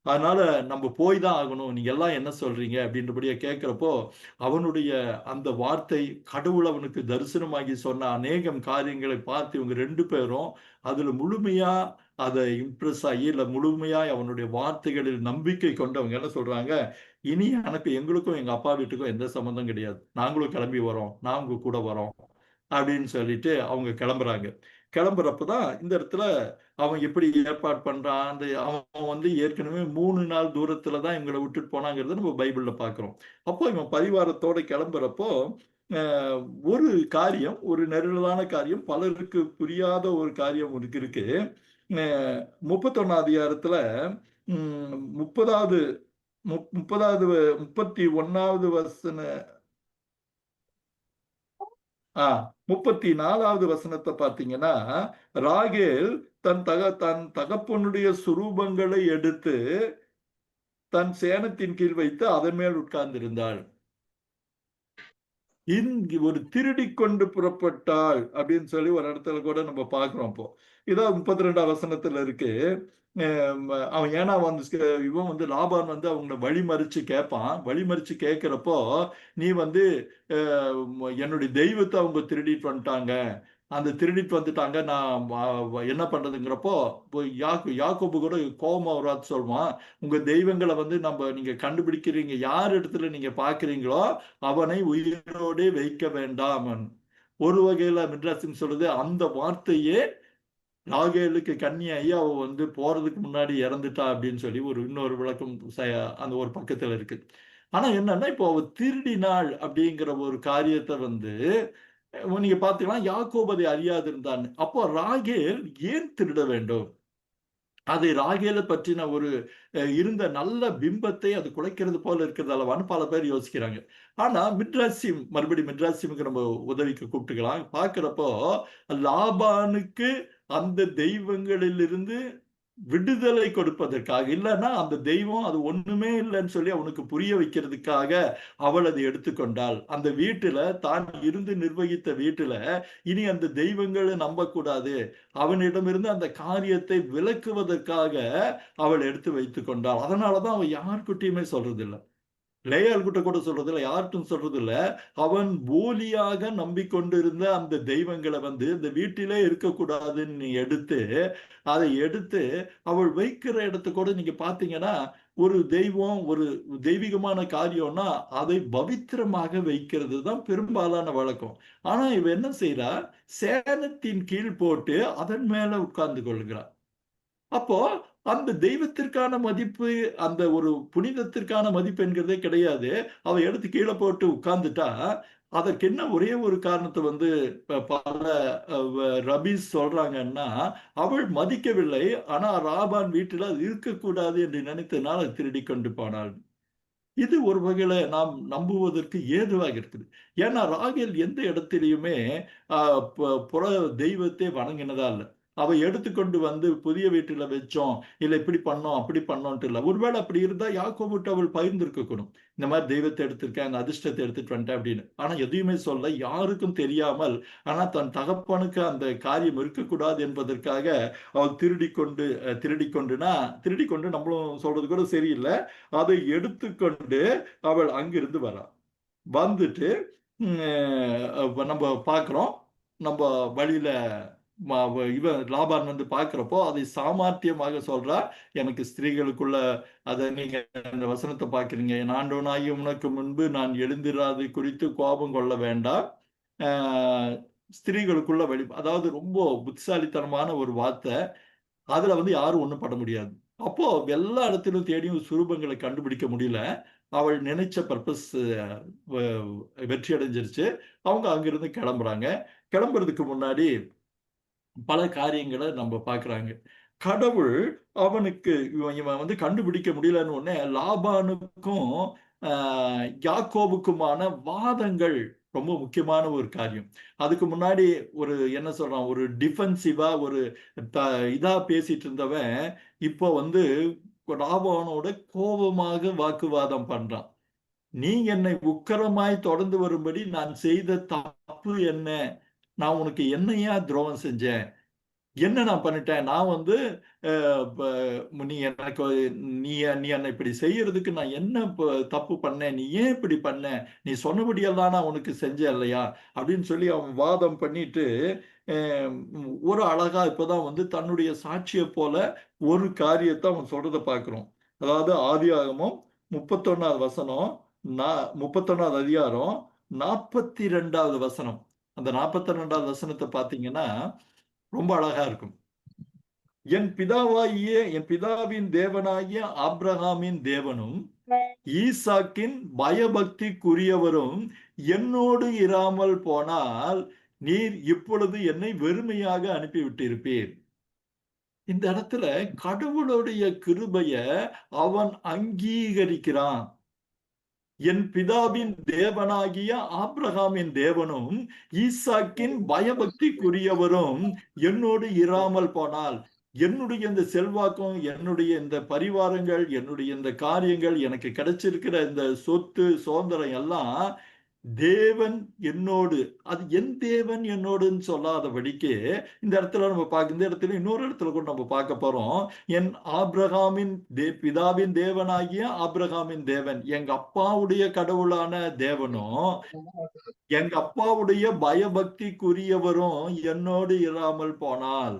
அதனால நம்ம போய் தான் ஆகணும். நீங்க எல்லாம் என்ன சொல்றீங்க அப்படின்றபடியா கேட்கிறப்போ, அவனுடைய அந்த வார்த்தை, கடவுள் அவனுக்கு தரிசனமாகி சொன்ன அநேகம் காரியங்களை பார்த்து இவங்க 2 பேரும் அதுல முழுமையா அதை இம்ப்ரெஸ் ஆகி, இல்ல முழுமையா அவனுடைய வார்த்தைகளில் நம்பிக்கை கொண்டவங்க என்ன சொல்றாங்க, இனி எங்களுக்கும் எங்க அப்பா வீட்டுக்கும் எந்த சம்பந்தம் கிடையாது. நாங்களும் கிளம்பி வரோம். நான் உங்க கூட வரோம் அப்படின்னு சொல்லிட்டு அவங்க கிளம்புறாங்க. கிளம்புறப்பதான் இந்த இடத்துல அவன் எப்படி ஏற்பாடு பண்றான். அந்த அவன் ஏற்கனவே 3 நாள் தூரத்துல தான் இவங்களை விட்டுட்டு போனாங்கிறத நம்ம பைபிள்ல பார்க்கிறோம். அப்போ இவன் பரிவாரத்தோட கிளம்புறப்போ ஒரு காரியம், ஒரு நெருடலான காரியம், பலருக்கு புரியாத ஒரு காரியம் இருக்கு. 31 அதிகாரத்துல 30வது 30வது 31வது வசன 34வது வசனத்தை பார்த்தீங்கன்னா, ராகேல் தன் தகப்பனுடைய சுரூபங்களை எடுத்து தன் சேணத்தின் கீழ் வைத்து அதன் மேல் உட்கார்ந்திருந்தாள். இங்கு ஒரு திருடி கொண்டு புறப்பட்டாள் அப்படின்னு சொல்லி ஒரு இடத்துல கூட நம்ம பார்க்கிறோம். இப்போ இதான் 32 வசனத்துல இருக்கு. அவன் ஏன்னா இவன் லாபான் அவங்கள வழிமறிச்சு கேட்பான். வழிமறிச்சு கேட்கிறப்போ, நீ என்னுடைய தெய்வத்தை அவங்க திருடிட்டு வந்துட்டாங்க, அந்த திருடிட்டு வந்துட்டாங்க, நான் என்ன பண்றதுங்கிறப்போ, யாக்கோபு கூட கோபமா ஒரு வார்த்தை சொல்லுவான், உங்க தெய்வங்களை நீங்க கண்டுபிடிக்கிறீங்க, யார் இடத்துல நீங்க பாக்குறீங்களோ அவனை உயிரோடே வைக்க வேண்டாம். ஒரு வகையில மிட்ராசின் சொல்லுது, அந்த வார்த்தையே ராகேலுக்கு கன்னியாகி அவ போறதுக்கு முன்னாடி இறந்துட்டா அப்படின்னு சொல்லி இன்னொரு விளக்கம் அந்த ஒரு பக்கத்துல இருக்கு. ஆனா என்னன்னா, இப்போ அவ திருடினாள் அப்படிங்கிற ஒரு காரியத்தை நீங்க பாத்தீங்கன்னா யாக்கோபு அதை அறியாதிருந்தான். அப்போ ராகேல் ஏன் திருட வேண்டும்? அது ராகேல பற்றின ஒரு இருந்த நல்ல பிம்பத்தை அது குலைக்கிறது போல இருக்கிறது அல்லவான்னு பல பேர் யோசிக்கிறாங்க. ஆனா மறுபடியும் மிட்ராசிமுக்கு நம்ம உதவிக்கு கூப்பிட்டுக்கலாம். பார்க்கிறப்போ லாபானுக்கு அந்த தெய்வங்களிலிருந்து விடுதலை கொடுப்பதற்காக, இல்லைன்னா அந்த தெய்வம் அது ஒண்ணுமே இல்லைன்னு சொல்லி அவனுக்கு புரிய வைக்கிறதுக்காக அவள் அதை எடுத்துக்கொண்டாள். அந்த வீட்டுல தான் இருந்து நிர்வகித்த வீட்டுல இனி அந்த தெய்வங்களை நம்பக்கூடாது, அவனிடமிருந்து அந்த காரியத்தை விலக்குவதற்காக அவள் எடுத்து வைத்துக் கொண்டாள். அதனாலதான் அவன் யாருக்கிட்டையுமே சொல்றது இல்லை. லேயாள் கிட்ட கூட சொல்றது இல்லை, யார்ட்டும் சொல்றது இல்லை. அவன் போலியாக நம்பிக்கொண்டிருந்த அந்த தெய்வங்களை இந்த வீட்டிலே இருக்கக்கூடாதுன்னு அதை எடுத்து அவள் வைக்கிற இடத்த கூட நீங்க பாத்தீங்கன்னா, ஒரு தெய்வம் ஒரு தெய்வீகமான காரியம்னா அதை பவித்திரமாக வைக்கிறது தான் பெரும்பாலான வழக்கம். ஆனா இவ என்ன செய்யறா, சேனத்தின் கீழ் போட்டு அதன் மேல உட்கார்ந்து கொள்கிறார். அப்போ அந்த தெய்வத்திற்கான மதிப்பு, அந்த ஒரு புனிதத்திற்கான மதிப்பு என்கிறதே கிடையாது. அவ எடுத்து கீழே போட்டு உட்கார்ந்துட்டா, அதற்கு என்ன ஒரே ஒரு காரணத்தை வந்து பல ரபீஸ் சொல்றாங்கன்னா, அவள் மதிக்கவில்லை. ஆனா லாபான் வீட்டில் அது இருக்கக்கூடாது என்று நினைத்ததனால் அதை திருடி கொண்டு போனாள். இது ஒரு வகையில நாம் நம்புவதற்கு ஏதுவாக இருக்குது. ஏன்னா ராகேல் எந்த இடத்திலயுமே புற தெய்வத்தை வணங்கினதா இல்ல. அவ எடுத்துக்கொண்டு வந்து புதிய வீட்டில வச்சோம். இல்ல இப்படி பண்ணோம், அப்படி பண்ணோன்ட்டு இல்ல. ஒருவேளை அப்படி இருந்தா யாக்கோபுட்ட அவள் பகிர்ந்திருக்கக்கூடும். இந்த மாதிரி தெய்வத்தை எடுத்திருக்கேன், அந்த அதிர்ஷ்டத்தை எடுத்துட்டு வந்துட்டேன் அப்படின்னு. ஆனா எதையுமே சொல்ல, யாருக்கும் தெரியாமல், ஆனா தன் தகப்பனுக்கு அந்த காரியம் இருக்கக்கூடாது என்பதற்காக அவள் திருடிக்கொண்டுனா, திருடிக்கொண்டு நம்மளும் சொல்றது கூட சரியில்லை. அதை எடுத்துக்கொண்டு அவள் அங்கிருந்து வரா. வந்துட்டு நம்ம பார்க்கிறோம். நம்ம வழியில இவன் லாபான் வந்து பார்க்கிறப்போ அதை சாமர்த்தியமாக சொல்றா. எனக்கு ஸ்திரீகளுக்குள்ள அதை நீங்க இந்த வசனத்தை பார்க்கிறீங்க. என் ஆண்டவனாகிய உனக்கு முன்பு நான் எழுந்திராது குறித்து கோபம் கொள்ள வேண்டாம். ஸ்திரீகளுக்குள்ள வழி, அதாவது ரொம்ப புத்திசாலித்தனமான ஒரு வார்த்தை. அதுல வந்து யாரும் ஒண்ணும் பண்ண முடியாது. அப்போ எல்லா இடத்திலும் தேடியும் சுரூபங்களை கண்டுபிடிக்க முடியல. அவள் நினைச்ச பர்பஸ் வெற்றி அடைஞ்சிருச்சு. அவங்க அங்கிருந்து கிளம்புறாங்க. கிளம்புறதுக்கு முன்னாடி பல காரியங்களை நம்ம பார்க்குறாங்க. கடவுள் அவனுக்கு இவன் வந்து கண்டுபிடிக்க முடியலன்னு உடனே லாபானுக்கும் யாக்கோபுக்குமான வாதங்கள் ரொம்ப முக்கியமான ஒரு காரியம். அதுக்கு முன்னாடி ஒரு என்ன சொல்றான், ஒரு டிஃபென்சிவா ஒரு இதா பேசிட்டு இருந்தவன் இப்போ வந்து லாபானோட கோபமாக வாக்குவாதம் பண்றான். நீ என்னை உக்கிரமாய் தொடர்ந்து வரும்படி நான் செய்த தப்பு என்ன? நான் உனக்கு என்னையா துரோகம் செஞ்சேன்? என்ன நான் பண்ணிட்டேன்? நான் வந்து நீ எனக்கு நீ நீ என்னை இப்படி செய்யறதுக்கு நான் என்ன தப்பு பண்ணேன்? நீ ஏன் இப்படி பண்ண? நீ சொன்னபடியெல்லாம் நான் உனக்கு செஞ்சேன் இல்லையா? அப்படின்னு சொல்லி அவன் வாதம் பண்ணிட்டு ஒரு அழகா இப்பதான் வந்து தன்னுடைய சாட்சியை போல ஒரு காரியத்தை அவன் சொல்றத பார்க்கிறோம். அதாவது ஆதியாகமம் 31வது வசனம், 31வது அதிகாரம் 42வது வசனம். அந்த 42வது வசனத்தை பார்த்தீங்கன்னா ரொம்ப அழகா இருக்கும். என் பிதாவின் தேவனாகிய ஆபிரகாமின் தேவனும் ஈசாக்கின் பயபக்திக்குரியவரும் என்னோடு இராமல் போனால் நீர் இப்பொழுது என்னை வெறுமையாக அனுப்பிவிட்டிருப்பீர். இந்த இடத்துல கடவுளுடைய கிருபைய அவன் அங்கீகரிக்கிறான். என் பிதாவின் தேவனாகிய ஆபிரகாமின் தேவனும் ஈசாக்கின் பயபக்திக்குரியவரும் என்னோடு இராமல் போனால், என்னுடைய இந்த செல்வாக்கும், என்னுடைய இந்த பரிவாரங்கள், என்னுடைய இந்த காரியங்கள், எனக்கு கிடைச்சிருக்கிற இந்த சொத்து சுதந்திரம் எல்லாம் தேவன் என்னோடு, அது என் தேவன் என்னோடுன்னு சொல்லாதபடிக்கு இந்த இடத்துல நம்ம பார்க்க, இந்த இடத்துல இன்னொரு இடத்துல கூட நம்ம பார்க்க போறோம். என் ஆபிரகாமின் பிதாவின் தேவனாகிய ஆபிரகாமின் தேவன், எங்க அப்பாவுடைய கடவுளான தேவனும் எங்க அப்பாவுடைய பயபக்திக்குரியவரும் என்னோடு இராமல் போனால்.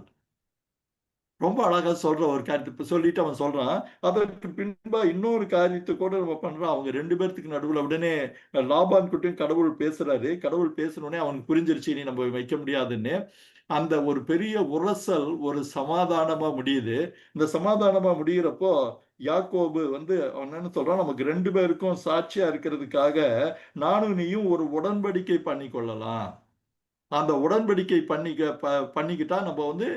ரொம்ப அழகா சொல்ற ஒரு காரியத்தை சொல்லிட்டு அவன் சொல்றான். அதற்கு பின்பா இன்னொரு காரியத்தை கூட நம்ம பண்றான். அவங்க 2 பேர்த்துக்கு நடுவுல உடனே லாபான் கிட்டயும் கடவுள் பேசுறாரு. கடவுள் பேசினோடனே அவனுக்கு புரிஞ்சிருச்சு இனி நம்ம வைக்க முடியாதுன்னு. அந்த ஒரு பெரிய உரசல் ஒரு சமாதானமா முடியுது. இந்த சமாதானமா முடிகிறப்போ யாக்கோபு வந்து அவன் என்ன சொல்றான், நமக்கு 2 பேருக்கும் சாட்சியா இருக்கிறதுக்காக நானும் நீயும் ஒரு உடன்படிக்கை பண்ணி கொள்ளலாம். அந்த உடன்படிக்கை பண்ணிக்கிட்டா நம்ம வந்து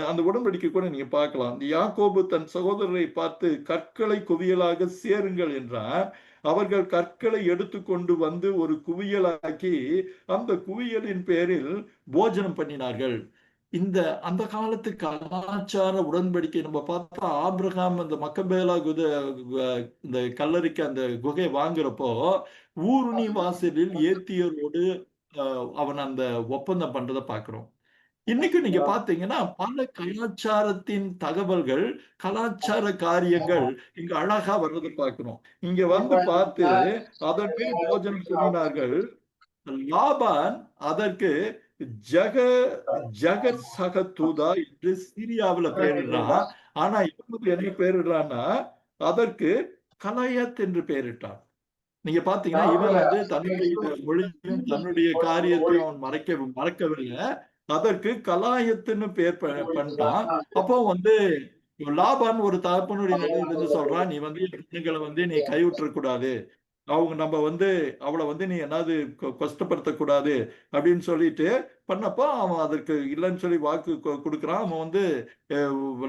அந்த உடன்படிக்கை கூட நீங்க பார்க்கலாம். இந்த யாக்கோபு தன் சகோதரரை பார்த்து கற்களை குவியலாக சேருங்கள் என்றார். அவர்கள் கற்களை எடுத்துக்கொண்டு வந்து ஒரு குவியலாக்கி அந்த குவியலின் பேரில் போஜனம் பண்ணினார்கள். இந்த அந்த காலத்து கலாச்சார உடன்படிக்கை நம்ம பார்த்தா ஆபிரகாம் அந்த மக்கபேலா இந்த கல்லறைக்கு அந்த குகை வாங்குறப்போ ஊருணி வாசலில் ஏத்தியரோடு அவன் அந்த ஒப்பந்தம் பண்றதை பார்க்கிறோம். இன்னைக்கு நீங்க பாத்தீங்கன்னா பல கலாச்சாரத்தின் தகவல்கள், கலாச்சார காரியங்கள் இங்க அழகா வர்றதை பார்க்கிறோம். இங்க வந்து பார்த்து அதன் மேல் போஜனம் பண்ணினார்கள். லாபான் அதற்கு ஜக ஜகத் சகதூதா என்று சிரியாவுல பெயரிடுறான். ஆனா இவனுக்கு என்ன பெயரிடுறான்னா அதற்கு கலயத் என்று பெயரிட்டான். நீங்க பாத்தீங்கன்னா இவன் வந்து தன்னுடைய மொழியும் தன்னுடைய காரியத்தையும் அவன் மறக்கவில்லை. அதற்கு கலாயத்துன்னு பேர் பண்ணிட்டான். அப்போ வந்து லாபான் ஒரு தகப்பனுடைய நிலையில இருந்து சொல்றான், நீ வந்து என் பிள்ளைங்களை வந்து நீ கைவிட்டுற கூடாது, அவங்க நம்ம வந்து அவளை வந்து நீ என்னாவது கஷ்டப்படுத்தக்கூடாது அப்படின்னு சொல்லிட்டு பண்ணப்போ அவன் அதற்கு இல்லைன்னு சொல்லி வாக்கு கொடுக்குறான். அவன் வந்து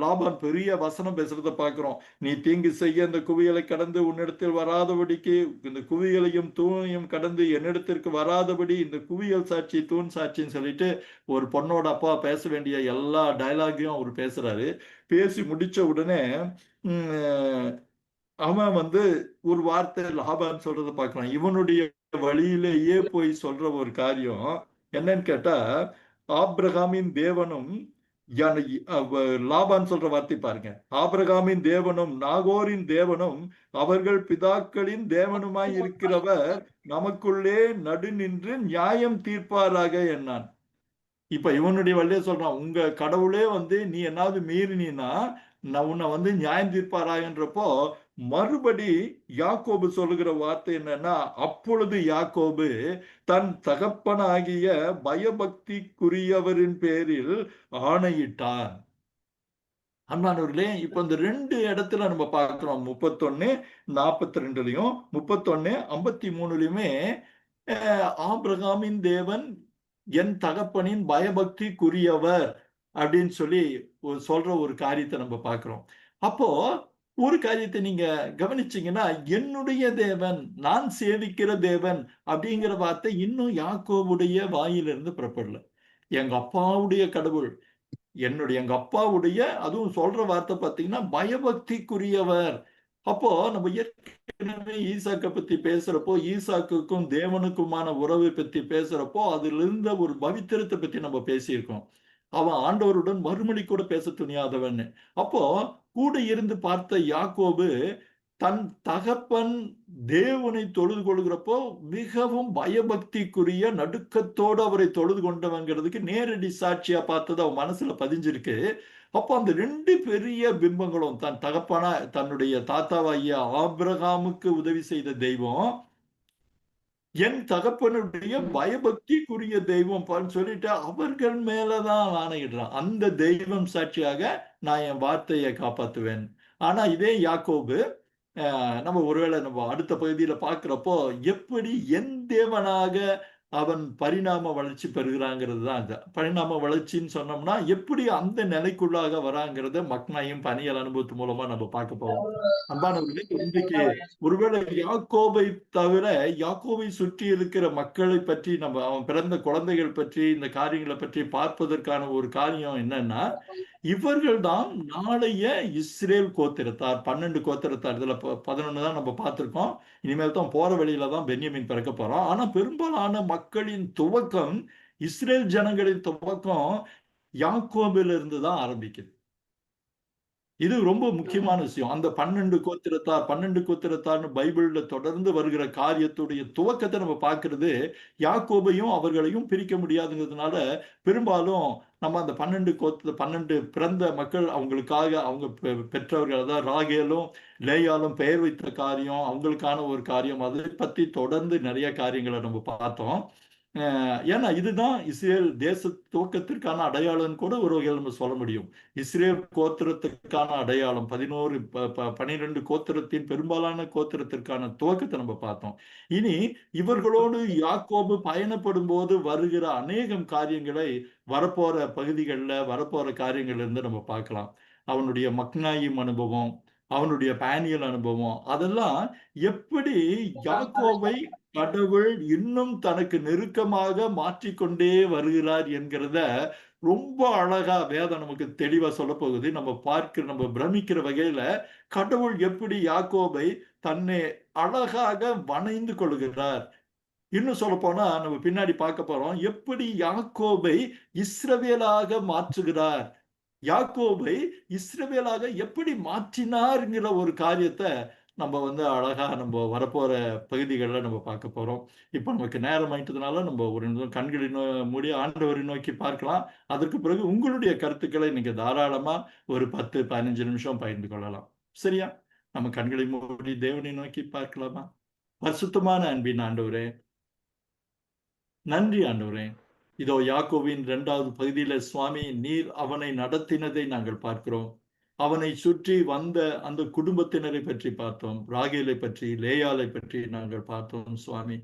லாபான் பெரிய வசனம் பேசுறத பார்க்கிறோம். நீ தீங்கு செய்ய இந்த குவியலை கடந்து உன்னிடத்தில் வராதபடிக்கு, இந்த குவியலையும் தூணையும் கடந்து என்னிடத்திற்கு வராதபடி இந்த குவியல் சாட்சி தூண் சாட்சின்னு சொல்லிட்டு ஒரு பொண்ணோட அப்பா பேச வேண்டிய எல்லா டயலாகையும் அவர் பேசுறாரு. பேசி முடிச்ச உடனே உம் அவன் வந்து ஒரு வார்த்தை லாபான்னு சொல்றத பார்க்கலாம். இவனுடைய வழியிலேயே போய் சொல்ற ஒரு காரியம் என்னன்னு கேட்டா, ஆபிரகாமின் தேவனும் லாபான் சொல்ற வார்த்தை பாருங்க. ஆபிரகாமின் தேவனும் நாகோரின் தேவனும் அவர்கள் பிதாக்களின் தேவனுமாய் இருக்கிறவர் நமக்குள்ளே நடு நின்று நியாயம் தீர்ப்பாராக என்னான். இப்ப இவனுடைய வழியே சொல்றான், உங்க கடவுளே வந்து நீ என்னாவது மீறினா நான் உன்னை வந்து நியாயம் தீர்ப்பாராயன்றப்போ மறுபடி யாக்கோபு சொல்லுகிற வார்த்தை என்னன்னா, அப்பொழுது யாக்கோபு தன் தகப்பனாகிய பயபக்திக்குரியவரின் பேரில் ஆணையிட்டான். அன்பானவர்களே, இப்ப இந்த 2 இடத்துல நம்ம பார்க்கிறோம். 31:42லயும் 31:53லயுமே ஆபிரகாமின் தேவன் என் தகப்பனின் பயபக்திக்குரியவர் அப்படின்னு சொல்லி சொல்ற ஒரு காரியத்தை நம்ம பார்க்கிறோம். அப்போ ஒரு காரியத்தை நீங்க கவனிச்சீங்கன்னா, என்னுடைய தேவன், நான் சேவிக்கிற தேவன் அப்படிங்கிற வார்த்தை இன்னும் யாக்கோவுடைய வாயிலிருந்து புறப்படல. எங்க அப்பாவுடைய கடவுள், எங்க அப்பாவுடைய, அதுவும் சொல்ற வார்த்தை பார்த்தீங்கன்னா பயபக்திக்குரியவர். அப்போ நம்ம ஏற்கனவே ஈசாக்கை பத்தி பேசுறப்போ, ஈசாக்குக்கும் தேவனுக்குமான உறவை பத்தி பேசுறப்போ அதுல இருந்த ஒரு பவித்திரத்தை பத்தி நம்ம பேசியிருக்கோம். அவன் ஆண்டவருடன் மறுமொழி கூட பேச துணியாதவன். அப்போ கூட இருந்து பார்த்த யாக்கோபு தன் தகப்பன் தேவனை தொழுது கொள்கிறப்போ மிகவும் பயபக்திக்குரிய நடுக்கத்தோடு அவரை தொழுது கொண்டவங்கிறதுக்கு நேரடி சாட்சியா பார்த்தது அவன் மனசுல பதிஞ்சிருக்கு. அப்போ அந்த 2 பெரிய பிம்பங்களும், தன் தகப்பனா தன்னுடைய தாத்தாவாகிய ஆபிரகாமுக்கு உதவி செய்த தெய்வம், என் தகப்பனுடைய பயபக்திக்குரிய தெய்வம் சொல்லிட்டு அவர்கள் மேலதான் ஆணையிடுறான். அந்த தெய்வம் சாட்சியாக நான் என் வார்த்தையை காப்பாத்துவேன். ஆனா இதே யாக்கோபு நம்ம ஒருவேளை நம்ம அடுத்த பகுதியில பார்க்கிறப்போ எப்படி என் தேவனாக அவன் பரிணாம வளர்ச்சி பெறுகிறாங்கிறது தான் அது. பரிணாம வளர்ச்சின்னு சொன்னோம்னா எப்படி அந்த நிலைக்குள்ளாக வராங்கிறத மக்னாயும் பணியல் அனுபவத்து மூலமா நம்ம பார்க்க போவோம். அன்பானவர்களே, இன்றைக்கு ஒருவேளை யாக்கோபை தவிர யாக்கோபை சுற்றி இருக்கிற மக்களை பற்றி, நம்ம அவன் பிறந்த குழந்தைகள் பற்றி, இந்த காரியங்களை பற்றி பார்ப்பதற்கான ஒரு காரியம் என்னன்னா, இவர்கள் தான் நாளைய இஸ்ரேல் கோத்திரத்தார். 12 கோத்திரத்தார். இதுல 11 தான் நம்ம பார்த்திருக்கோம். இனிமேல் தான் போற வழியில தான் பென்யமீன் பிறக்க போறோம். ஆனா பெரும்பாலான மக்களின் துவக்கம், இஸ்ரேல் ஜனங்களின் துவக்கம் யாக்கோபில இருந்து தான் ஆரம்பிக்குது. இது ரொம்ப முக்கியமான விஷயம். அந்த 12 கோத்திரத்தார்னு பைபிள்ல தொடர்ந்து வருகிற காரியத்துடைய துவக்கத்தை நம்ம பார்க்கிறது யாக்கோபையும் அவர்களையும் பிரிக்க முடியாதுங்கிறதுனால பெரும்பாலும் நம்ம அந்த 12 பிறந்த மக்கள் அவங்களுக்காக அவங்க பெற்றவர்கள், அதாவது ராகேலும் லேயாலும் பெயர் வைத்த காரியம், அவங்களுக்கான ஒரு காரியம், அதை பத்தி தொடர்ந்து நிறைய காரியங்களை நம்ம பார்த்தோம். ஏன்னா இதுதான் இஸ்ரேல் தேச துவக்கத்திற்கான அடையாளம் கூட ஒரு வகையில் நம்ம சொல்ல முடியும். இஸ்ரேல் கோத்திரத்திற்கான அடையாளம் 12 கோத்திரத்தின் பெரும்பாலான கோத்திரத்திற்கான துவக்கத்தை நம்ம பார்த்தோம். இனி இவர்களோடு யாக்கோபு பயணப்படும் போது வருகிற அநேகம் காரியங்களை வரப்போற பகுதிகளில் வரப்போற காரியங்கள்ல இருந்து நம்ம பார்க்கலாம். அவனுடைய மக்னாயிம் அனுபவம், அவனுடைய பேனியல் அனுபவம், அதெல்லாம் எப்படி யாக்கோபை கடவுள் இன்னும் தனக்கு நெருக்கமாக மாற்றிக்கொண்டே வருகிறார் என்கிறத ரொம்ப அழகா வேதம் நமக்கு தெளிவா சொல்ல போகுது. நம்ம பிரமிக்கிற வகையில கடவுள் எப்படி யாக்கோபை தன்னை அழகாக வணைந்து கொள்கிறார். இன்னும் சொல்ல போனா நம்ம பின்னாடி பார்க்க போறோம், எப்படி யாக்கோபை இஸ்ரவேலாக மாற்றுகிறார், யாக்கோபை இஸ்ரவேலாக எப்படி மாற்றினார்ங்கிற ஒரு காரியத்தை நம்ம வந்து அழகா நம்ம வரப்போற பகுதிகளில் நம்ம பார்க்க போறோம். இப்போ நமக்கு நேரம் ஆயிட்டதுனால நம்ம ஒரு நிமிஷம் கண்களை மூடி ஆண்டவரை நோக்கி பார்க்கலாம். அதற்கு பிறகு உங்களுடைய கருத்துக்களை நீங்க தாராளமா ஒரு 10-15 நிமிஷம் பகிர்ந்து கொள்ளலாம். சரியா? நம்ம கண்களை மூடி தேவனை நோக்கி பார்க்கலாமா? பரிசுத்தமான அன்பின் ஆண்டவரே, நன்றி ஆண்டவரே. இதோ யாக்கோவின் 2வது பகுதியில சுவாமி நீர் அவனை நடத்தினதை நாங்கள் பார்க்கிறோம். அவனை சுற்றி வந்த அந்த குடும்பத்தினரை பற்றி பார்த்தோம். ராகேலை பற்றி, லேயாளை பற்றி நாங்கள் பார்த்தோம் சுவாமி.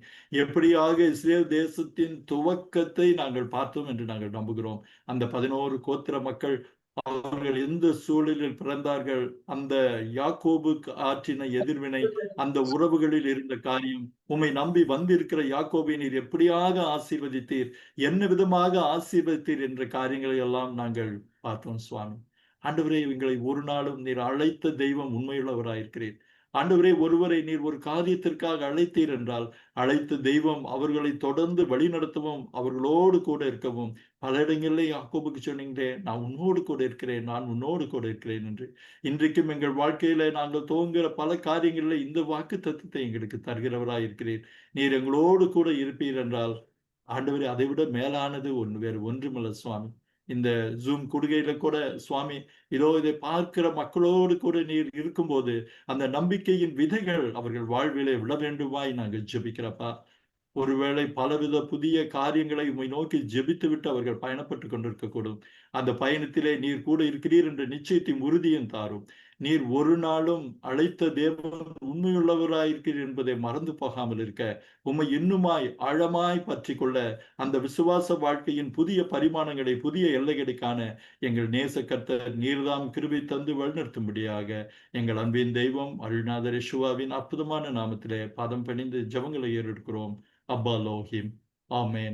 எப்படியாக இஸ்ரேல் தேசத்தின் துவக்கத்தை நாங்கள் பார்த்தோம் என்று நாங்கள் நம்புகிறோம். அந்த 11 கோத்திர மக்கள் அவர்கள் எந்த சூழலில் பிறந்தார்கள், அந்த யாக்கோபுக்கு ஆற்றின எதிர்வினை, அந்த உறவுகளில் இருந்த காரியம், உம்மை நம்பி வந்திருக்கிற யாக்கோபை நீர் எப்படியாக ஆசீர்வதித்தீர், என்ன விதமாக ஆசீர்வதித்தீர் என்ற காரியங்களை எல்லாம் நாங்கள் பார்த்தோம் சுவாமி. ஆண்டவரே, எங்களை ஒரு நாளும் நீர் அழைத்த தெய்வம் உண்மையுள்ளவராயிருக்கிறீர். ஆண்டவரே, ஒருவரை நீர் ஒரு காரியத்திற்காக அழைத்தீர் என்றால் அழைத்த தெய்வம் அவர்களை தொடர்ந்து வழிநடத்தவும் அவர்களோடு கூட இருக்கவும் பல இடங்களிலே யாக்கோபுக்கு சொன்னீங்களே, நான் உன்னோடு கூட இருக்கிறேன், நான் உன்னோடு கூட இருக்கிறேன் என்று. இன்றைக்கும் எங்கள் வாழ்க்கையில நாங்கள் துவங்குகிற பல காரியங்களிலே இந்த வாக்கு தத்தத்தை எங்களுக்கு தருகிறவராய் இருக்கிறீர். நீர் எங்களோடு கூட இருப்பீர் என்றால் ஆண்டவரே, அதை விட மேலானது வேறு ஒன்றுமில்ல சுவாமி. இந்த ஜூம் கூடுகையில கூட சுவாமி, இதோ இதை பார்க்கிற மக்களோடு கூட நீர் இருக்கும்போது அந்த நம்பிக்கையின் விதைகள் அவர்கள் வாழ்விலே விழ வேண்டுமாய் நாங்கள் ஜெபிக்கிறப்பா. ஒருவேளை பலவித புதிய காரியங்களை உம்மை நோக்கி ஜெபித்து விட்டு அவர்கள் பயணப்பட்டுக் கொண்டிருக்கக்கூடும். அந்த பயணத்திலே நீர் கூட இருக்கிறீர் என்ற நிச்சயத்தையும் உறுதியும் தாரும். நீர் ஒரு நாளும் அழைத்த தேவன் உண்மையுள்ளவராயிருக்கிறீர் என்பதை மறந்து போகாமல் இருக்க, உம்மை இன்னுமாய் ஆழமாய் பற்றி கொள்ள, அந்த விசுவாச வாழ்க்கையின் புதிய பரிமாணங்களை, புதிய எல்லைகளை காண எங்கள் நேச கர்த்தர் நீர்தாம் கிருபை தந்து வழிநடத்தும்படியாக எங்கள் அன்பின் தெய்வம் அருள்நாதர் யெகோவாவின் அற்புதமான நாமத்திலே பாதம் பணிந்து ஜெபங்களை ஏறெடுக்கிறோம். Abba Elohim. Amen.